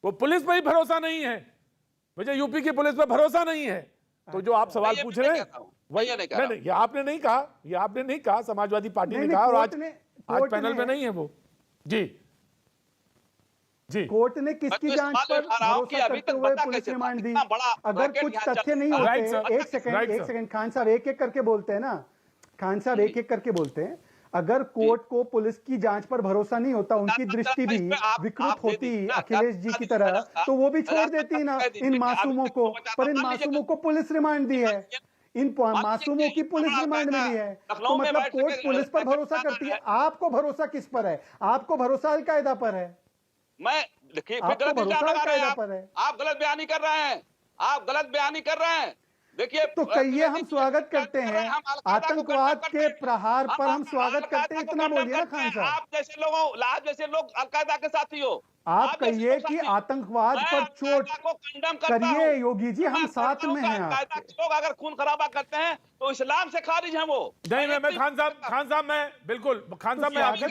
वो पुलिस पर ही भरोसा नहीं है, मुझे यूपी की पुलिस पर भरोसा नहीं है, तो जो आप सवाल पूछ रहे हैं वही नहीं, ये आपने नहीं कहा, ये आपने नहीं कहा, समाजवादी पार्टी ने कहा, और आज पैनल में नहीं है वो। जी जी कोर्ट ने किसकी जांच पर भरोसा करते हुए पुलिस रिमांड दी? अगर कुछ तथ्य नहीं होते, एक सेकंड खान साहब एक एक करके बोलते हैं ना, खान साहब एक एक करके बोलते हैं। अगर कोर्ट को पुलिस की जांच पर भरोसा नहीं होता, उनकी दृष्टि भी विकृत होती अखिलेश जी की तरह, तो वो भी छोड़ देती ना इन मासूमों को। पर इन मासूमों को पुलिस रिमांड दी है, इन मासूमों की पुलिस रिमांड मिली है, तो मतलब कोर्ट पुलिस पर भरोसा करती है। आपको भरोसा किस पर है? आपको भरोसा अल-कायदा पर है। मैं देखिए, आपको भरोसा अल-कायदा पर है। आप गलत बयानी कर रहे हैं, आप गलत बयानी कर रहे हैं। देखिए, तो कहिए हम स्वागत करते हैं आतंकवाद के प्रहार पर, हम स्वागत करते हैं, इतना बोलिए ना खान साहब। आप जैसे लोग अल-कायदा के साथी हो, आप कहिए कि आतंकवाद पर चोट करिए योगी जी, हम साथ में हैं। लोग अगर खून खराबा करते हैं तो इस्लाम से खारिज हैं वो। नहीं, मैं खान साहब मैं बिल्कुल, खान साहब मैं आपकी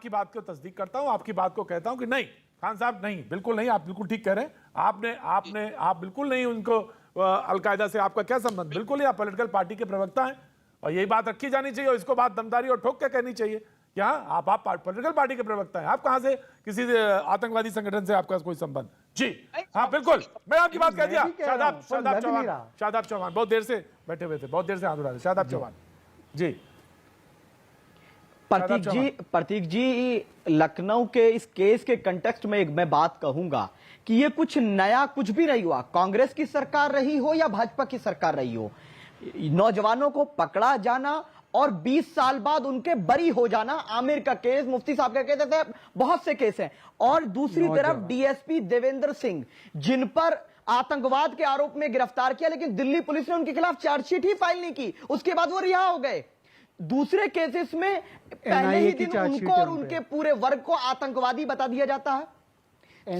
बात को तस्दीक करता हूं, आपकी बात को कहता हूं कि नहीं खान साहब, नहीं, बिल्कुल नहीं, आप बिल्कुल ठीक कह रहे हैं। आप बिल्कुल नहीं, उनको अल-कायदा से आपका क्या संबंध? बिल्कुल ही आप पॉलिटिकल पार्टी के प्रवक्ता हैं और यही बात रखी जानी चाहिए, और इसको बात दमदारी और ठोक के कहनी चाहिए। क्या आप पॉलिटिकल पार्टी के प्रवक्ता हैं, आप कहां से किसी आतंकवादी संगठन से आपका कोई संबंध? जी हाँ बिल्कुल, मैं आपकी बात कह दिया। शादाब चौहान बहुत देर से बैठे हुए थे, बहुत देर से हाथ उठा रहे। शादाब चौहान जी। प्रतीक जी, लखनऊ के इस केस के कंटेक्स्ट में मैं बात कहूंगा कि ये कुछ नया कुछ भी नहीं हुआ, कांग्रेस की सरकार रही हो या भाजपा की सरकार रही हो, नौजवानों को पकड़ा जाना और 20 साल बाद उनके बरी हो जाना, आमिर का केस, मुफ्ती साहब का केस, ऐसे बहुत से केस हैं। और दूसरी तरफ डीएसपी देवेंद्र सिंह, जिन पर आतंकवाद के आरोप में गिरफ्तार किया, लेकिन दिल्ली पुलिस ने उनके खिलाफ चार्जशीट ही फाइल नहीं की, उसके बाद वो रिहा हो गए। दूसरे केसेस में पहले ही दिन उनको और उनके पूरे वर्ग को आतंकवादी बता दिया जाता है।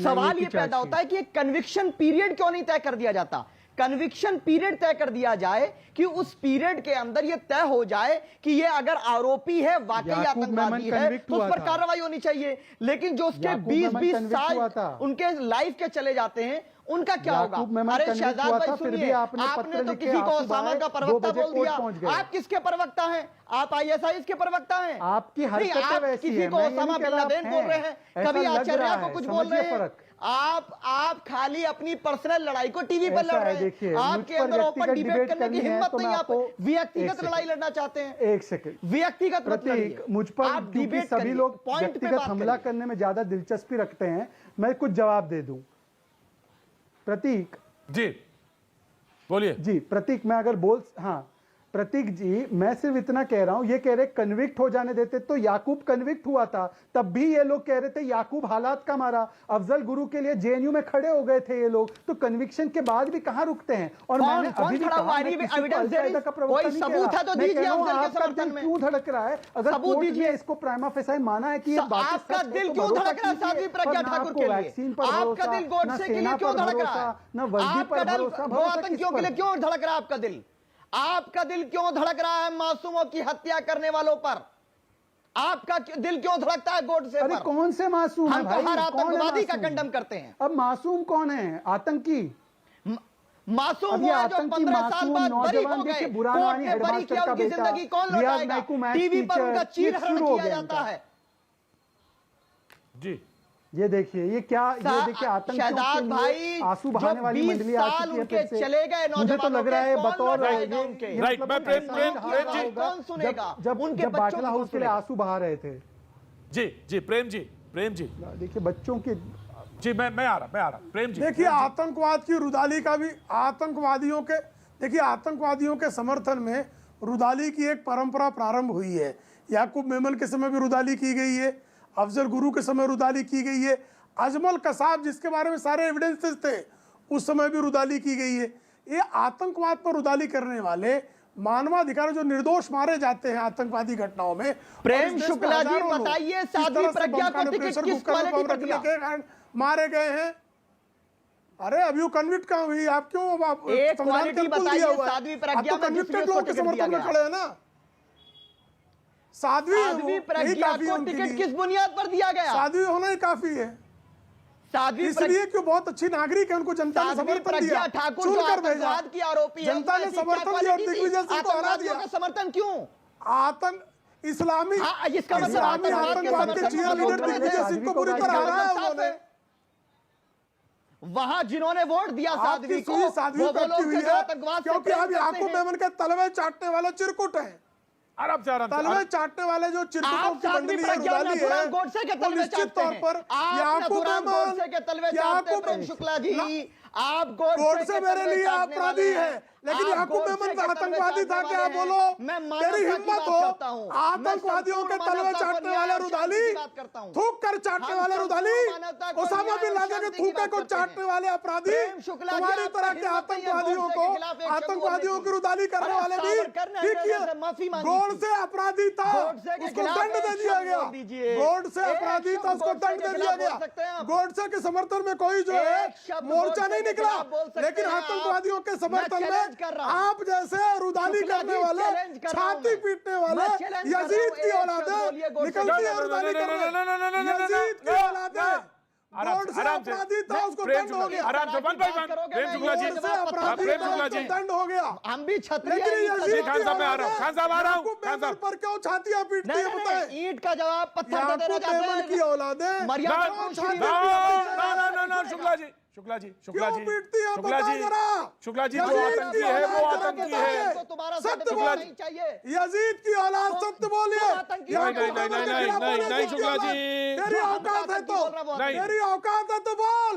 सवाल ये पैदा होता है कि एक कन्विक्शन पीरियड क्यों नहीं तय कर दिया जाता? कन्विक्शन पीरियड तय कर दिया जाए कि उस पीरियड के अंदर यह तय हो जाए कि ये अगर आरोपी है, वाकई आतंकवादी है, तो उस पर कार्रवाई होनी चाहिए। लेकिन जो उसके 20-20 साल उनके लाइफ के चले जाते हैं, उनका क्या होगा? अरे शहजाद भाई सुनिए, आपने तो किसी को ओसामा का प्रवक्ता बोल दिया। आप किसके प्रवक्ता हैं? आप आईएसआई के प्रवक्ता हैं। आपकी हरकतें वैसी किसी को ओसामा बिन लादेन बोल रहे हैं, कभी आचार्य को कुछ बोल रहे हैं। आप खाली अपनी पर्सनल लड़ाई को टीवी पर लड़ रहे हैं। आपके अंदर ओपन डिबेट करने की हिम्मत नहीं। आप व्यक्तिगत लड़ाई लड़ना चाहते हैं। एक सेकंड, व्यक्तिगत प्रतीक, मुझ पर क्योंकि सभी लोग व्यक्तिगत हमला करने में ज्यादा दिलचस्पी रखते हैं, मैं कुछ जवाब दे दूं। प्रतीक जी बोलिए। जी प्रतीक, मैं अगर हाँ प्रतीक जी, मैं सिर्फ इतना कह रहा हूं, ये कह रहे कन्विक्ट हो जाने देते, तो याकूब कन्विक्ट हुआ था, तब भी ये लोग कह रहे थे याकूब हालात का मारा, अफजल गुरु के लिए जेएनयू में खड़े हो गए थे ये लोग, तो कन्विक्शन के बाद भी कहां रुकते हैं? और मैंने अभी भी कहा, कोई सबूत है तो दीजिए अफजल के समर्थन में। क्यों धड़क रहा है? अगर कोर्ट ने इसको प्राइमा फेसाई माना है कि ये बात, आपका दिल क्यों धड़क रहा है साध्वी प्रज्ञा ठाकुर के लिए? आपका दिल गोडसे के लिए क्यों धड़क रहा है? आपका दिल आतंकियों के लिए क्यों धड़क रहा है? आपका दिल, आपका दिल क्यों धड़क रहा है मासूमों की हत्या करने वालों पर? आपका दिल क्यों धड़कता है गोडसे पर? कौन से मासूम हम तो हर आतंकवादी का कंडम करते हैं। अब मासूम कौन है? आतंकी मासूम हुआ जो 15 साल बाद बरी हो गए, कोर्ट ने बरी किया, उनकी जिंदगी कौन लौटाएगा? टीवी पर उनका चीरहरण किया जाता है। जी ये देखिए, ये क्या, ये देखिए शहजाद भाई, आंसू बहाने वाली मंडली आ चुकी है फिर से। चले गए मुझे तो लग रहा है बतौर राइट, मैं प्रेम जी, कौन सुनेगा? जब बाटला हाउस के लिए आंसू बहा रहे थे। जी प्रेम जी देखिए बच्चों की, जी मैं आ रहा प्रेम जी। देखिए आतंकवाद की रुदाली का भी, आतंकवादियों के समर्थन में रुदाली की एक परंपरा प्रारंभ हुई है। याकूब मेमन के समय भी रुदाली की गई है, अफजल गुरु के समय रुदाली की गई है, अजमल कसाब जिसके बारे में सारे एविडेंसेस थे उस समय भी रुदाली की गई है। ये आतंकवाद पर रुदाली करने वाले मानवाधिकार जो निर्दोष मारे जाते हैं आतंकवादी घटनाओं में। प्रेम शुक्ला जी बताइए, साध्वी प्रज्ञा को टिकट किस क्वालिटी पर दिया? के कारण मारे गए हैं। अरे अभी वो कन्विक्ट कहाँ हुई? आप क्यों एक क्वालिटी बताइए साध्वी प्रज्ञा, कन्विक्टेड लोगों के समर्थन में खड़े हैं ना। साध्वी प्रज्ञा को टिकट किस बुनियाद पर दिया गया? साध्वी होना ही काफी है। साध्वी इसलिए क्यों बहुत अच्छी नागरिक है, उनको जनता ने समर्थन दिया, चुनकर भेजा। की आरोपी है, जनता ने समर्थन दिया और दिग्विजय सिंह को हरा दिया। समर्थन क्यों? इस्लामी आतंकवाद के चीयर लीडर दिग्विजय सिंह को पूरी तरह हराया उन्होंने। वहां जिन्होंने वोट दिया साध्वी को, वो लोग आतंकवाद, क्योंकि अब याकूब मेमन के तलवे चाटने वाले चिरकुट हैं। आराम से तलवे चाटने वाले जो चिरकुटों की मंडली है, रुदाली है, वो निश्चित तौर पर याकूब मेमन शुक्ला जी, आप गोडसे मेरे लिए अपराधी है, लेकिन याकूब मेमन आतंकवादी था। क्या बोलो, तेरी हिम्मत हो आतंकवादियों के तलवे चाटने वाले रुदाली, थूक कर चाटने वाले रुदाली, ओसामा बिन लादेन के थूके को चाटने वाले अपराधी, तुम्हारी तरह के आतंकवादियों को, आतंकवादियों की रुदाली करने वाले भी ठीक है। गोडसे अपराधी था, उसको दंड दे दिया गया। गोडसे अपराधी था, उसको दंड दे दिया गया। गोडसे के समर्थन में कोई जो है मोर्चा नहीं निकला, लेकिन आतंकवादियों के समर्थन में आप जैसे रुदाली करने वाले, छाती पीटने वाले यजीद की औलादें निकलती है रुदाली करने। यजीद की औलादें अपराधी था, उसको दंड हो गया। दंड हो गया। हम भी छतरी पर क्यों छातियां पीटती है बताएं? ईंट का जवाब पत्थर से देना चाहते हैं की औलादें। शुक्ला जी जो आतंकी है वो आतंकी है। सत्य बोल, यजीद की औलाद सत्य बोलिए। नहीं शुक्ला जी, तेरी औकात है तो, तेरी औकात है तो बोल।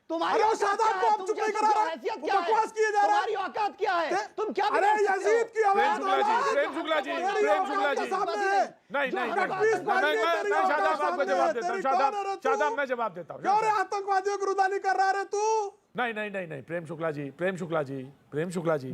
तुम्हारी अरे वो औकात शादाब क्या को है? आप तुम चुप नहीं जैसे करा रहे, हैसियत वो क्या है? बकवास किए जा रहा है। तुम्हारी औकात क्या है? तुम क्या अरे बिगाड़ सकते हो? यजीद की आवाज प्रेम शुक्ला जी, प्रेम शुक्ला जी, सामने है। नहीं जो नहीं कश्मीर पार्टी है, तेरी मैं औकात शादाब आपको सामने जवाब है, देता हूँ। तेरी कौन है रे तू? शादाब मैं जवाब देता हूँ। क्यों रे आतंकवादियों की रुदाली कर रहा है रे तू? नहीं नहीं नहीं नहीं प्रेम शुक्ला जी, प्रेम शुक्ला जी, प्रेम शुक्ला जी,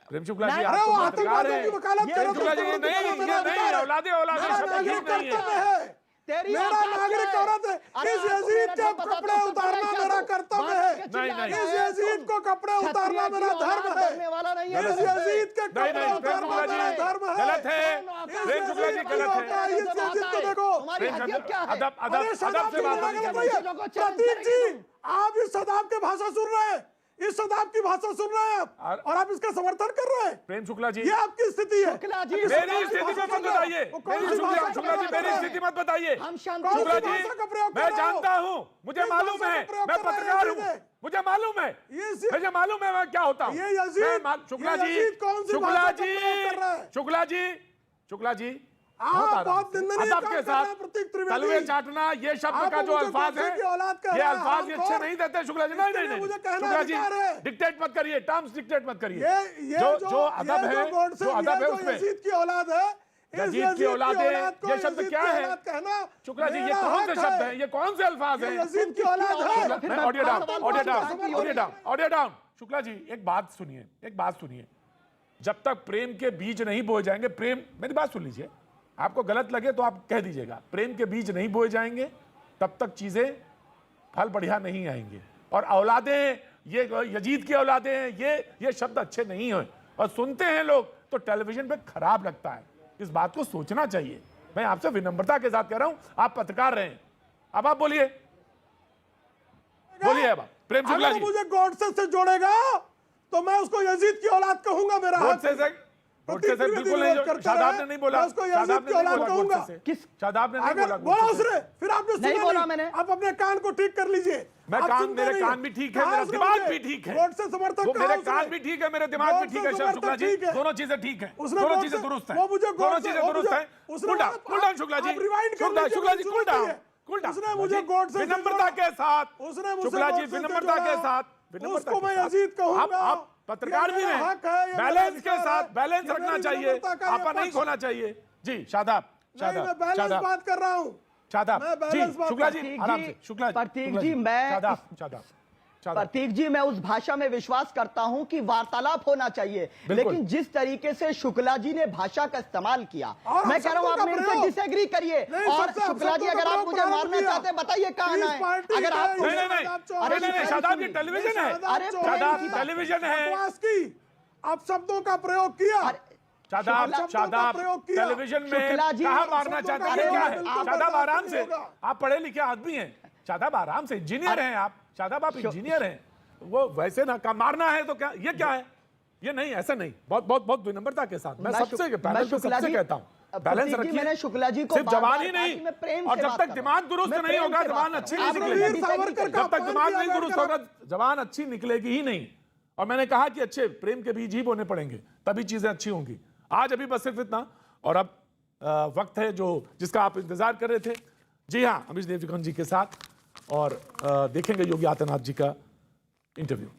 प्रेम शुक्ला जी, नहीं, आप अरे तो वो पत्रकार आतंकवादियों हैं। की वकालत प्रेम करो, शुक्ला जी, तो नहीं तुम्हारा ये नहीं, अधिकार है। औलादे औलादे मेरा शब्द ठीक नागरिक नहीं कर्तव्य है। है। तेरी मेरा औकात क्या नागरिक है? औरत है। अरे इस आपको यजीद मेरा के नहीं पता कपड़े तो उतारना क्या मेरा तो? कर्तव्य बात है। करके नहीं, चिल्ला नहीं। रहे इस हो यजीद तुम। को कपड़े उतारना क्षत्रिय मेरा की धर्म औलाद है। बनने वाला नहीं है। इस यजीद के नहीं कपड़े नहीं प्रेम उतारना शुक्ला मेरा जी, धर्म है। गलत है। प्रेम शुक्ला जी गलत है। इस यजीद को देखो। तुम्हारी हैसियत क्या है? अदब अदब अरे अदब शदाब से की बात लगा होनी लग चाहिए। रही है। लोगों को चैलेंज प्रतीक जी, करेंगे आप इस शदाब की भाषा सुन रहे हैं, इस शदाब की भाषा सुन रहे हैं आप, और आप इसका समर्थन कर रहे हैं। प्रेम शुक्ला जी, ये आपकी स्थिति है। शुक्ला जी, इस मेरी शदाब की स्थिति भाषा मत सुन रहे हैं। बताइए, वो कौन मेरी सी भाषा का शुक्ला जी प्रयोग कर मेरी रहे हैं? स्थिति मत बताइए। हम शांति कौन सी शुक्ला भाषा जी, का प्रयोग कर मैं रहे हो? जानता हूँ, मुझे किस मालूम भाषा है, का प्रयोग मैं कर रहे हैं पत्रकार हूँ, यजीद? मुझे मालूम है, ये मुझे मालूम है मैं क्या होता हूँ। ये यजीद, शुक्ला ये जी, यजीद कौन सी शुक्ला भाषा का जी, प्रयोग कर रहा है? शुक्ला जी, शुक्ला जी, आप बहुत निंदनीय अदब काम के कर रहे हैं, साथ प्रतीक त्रिवेदी। तलवे चाटना ये शब्द आप का जो मुझे अल्फाज गोडसे है, की औलाद कह ये रहे हैं, अल्फाज आप अच्छे कौन? नहीं देते शुक्ला जी। नहीं इसके नहीं लिए नहीं मुझे कहना शुक्ला जी, अधिकार है। डिक्टेट मत करिए, टर्म्स डिक्टेट मत करिए। ये जो अदब है, जो अदब है उसमें यजीद की औलाद है, इस यजीद की औलाद है, को ये शब्द यजीद क्या की है? औलाद कहना शुक्ला जी, ये मेरा कौन से हक शब्द हैं? ये कौन से अल्फाज ये हैं? यजीद की औलाद है। फिर मैं मैं ऑडियो डाउन, सवाल ऑडियो पूछता डाउन, हूं कि audio down, audio down. Shukla ji एक बात सुनिए, एक बात सुनिए। जब तक प्रेम के बीज नहीं बोए जाएंगे, प्रेम, मेरी बात सुन लीजिए, आपको गलत लगे तो आप कह दीजिएगा, प्रेम के बीज नहीं बोए जाएंगे तब तक चीजें फल बढ़िया नहीं आएंगे। और औलादें, ये यजीद की औलादें हैं, ये शब्द अच्छे नहीं हैं और सुनते हैं लोग तो टेलीविजन पे खराब लगता है। इस बात को सोचना चाहिए। मैं आपसे विनम्रता के साथ कह रहा हूं, आप पत्रकार रहे हैं, अब आप बोलिए, बोलिए अब आप। प्रेम शुक्ला अगर जी, मुझे गोडसे से जोड़ेगा तो मैं उसको यजीद की औलाद कहूंगा। मेरा हक गोडसे से प्रतीक त्रिवेदी बिल्कुल नहीं, विरोध करते शादाब रहे, ने नहीं बोला, मैं उसको शादाब यजीद ने की नहीं औलाद बोला कहूंगा। गोडसे से। किस शादाब ने नहीं अगर बोला बोला गोडसे से। उसने, फिर आपने नहीं सुना बोला नहीं। मैंने। आप अपने कान को ठीक कर लीजिए। मैं आप कान, सुनते मेरे नहीं कान हैं। भी ठीक है, कहा मेरा उसने दिमाग मुझे? भी ठीक है। गोडसे समर्थक वो कहा मेरे उसने? कान भी ठीक है, मेरे दिमाग भी ठीक है गोडसे शुक्ला जी, ठीक है। दोनों चीजें ठीक हैं, उसने दोनों गोडसे- चीजें दुरुस्त हैं, वो मुझे दोनों गोडसे- चीजें वो दुरुस्त मुझे- हैं। उसने कूल डाउन, आप- कूल डाउन शुक्ला जी, आप rewind कर लीजिए, शुक्ला जी, मुझे कूल डाउन, सुनिए। Cool down. उसने मुझे गोडसे से विनम्रता जोड़ा। के साथ, उसने मुझसे शुक्ला जी गोडसे से विनम्रता जोड़ा। के साथ, विनम्रता उसको के मैं साथ। यजीद कहूंगा। आप पत्रकार ये भी मेरा हैं, हक है, ये मेरा बैलेंस के अधिकार साथ है। बैलेंस ये रखना मेरी चाहिए, विनम्रता का ये आपा नहीं पक्ष। खोना चाहिए। जी शादाब, नहीं, मैं शादाब, बैलेंस शादाब, बात कर रहा हूँ। शादाब मैं जी, बैलेंस बात शुक्ला कर- जी आराम से, शुक्ला जी, प्रतीक शुक्ला जी, मैं शादाब, शादाब, शादाब। प्रतीक जी, मैं उस भाषा में विश्वास करता हूं कि वार्तालाप होना चाहिए, बिल्कुल। लेकिन जिस तरीके से शुक्ला जी ने भाषा का इस्तेमाल किया, और मैं कह रहा हूं आप शब्दों का मेरे से प्रयोग। डिसएग्री करिए। नहीं, और सबसे शुक्ला जी, शब्दों का अगर आप प्रयोग मुझे प्रारंभ मारना किया। चाहते हैं बताइए कहां इस है। पार्टी अगर का आप नहीं नहीं नहीं, अरे नहीं नहीं, शादाब की टेलीविजन है, अरे शादाब की बात है। टेलीविजन है, बकवास की आप शब्दों का प्रयोग किया। शादाब, शब्दों का शादाब प्रयोग किया। टेलीविजन में शुक्ला जी, कहाँ मारना शब्दों चाहते का हैं, ये प्रयोग क्या है? बिल्कुल शादाब बर्दाश्त आराम नहीं से, होगा। आप पढ़े लिखे आदमी हैं, शादाब आराम से, इंजीनियर हैं आप, शादाब आप इंजीनियर हैं, वो वैसे ना काम मारना है तो क्या, ये क्या है? ये नहीं, ऐसा नहीं, बहुत बहुत बहुत विनम्रता के साथ मैं सबसे पैनल पे सबसे कहता हूँ, बैलेंस प्रतीक जी, मैंने शुक्ला जी रखिए, को सिर्फ जवान बार-बार ही कहा नहीं, कि मैं प्रेम और से जब बात तक कर दिमाग रहा दुरुस्त हूं। नहीं मैं होगा, प्रेम से जवान बात अच्छी कर नहीं रहा हूं। निकलेगी, वीर सावरकर का जब तक अपमान दिमाग किया नहीं बैठ दुरुस्त कर। होगा जवान अच्छी निकलेगी ही नहीं। और मैंने कहा कि अच्छे प्रेम के बीज ही बोने पड़ेंगे, तभी चीजें अच्छी होंगी। आज अभी बस सिर्फ इतना, और अब वक्त है जो जिसका आप इंतजार कर रहे थे। जी हाँ, अमिश देवगन जी के साथ, और देखेंगे योगी आदित्यनाथ जी का इंटरव्यू।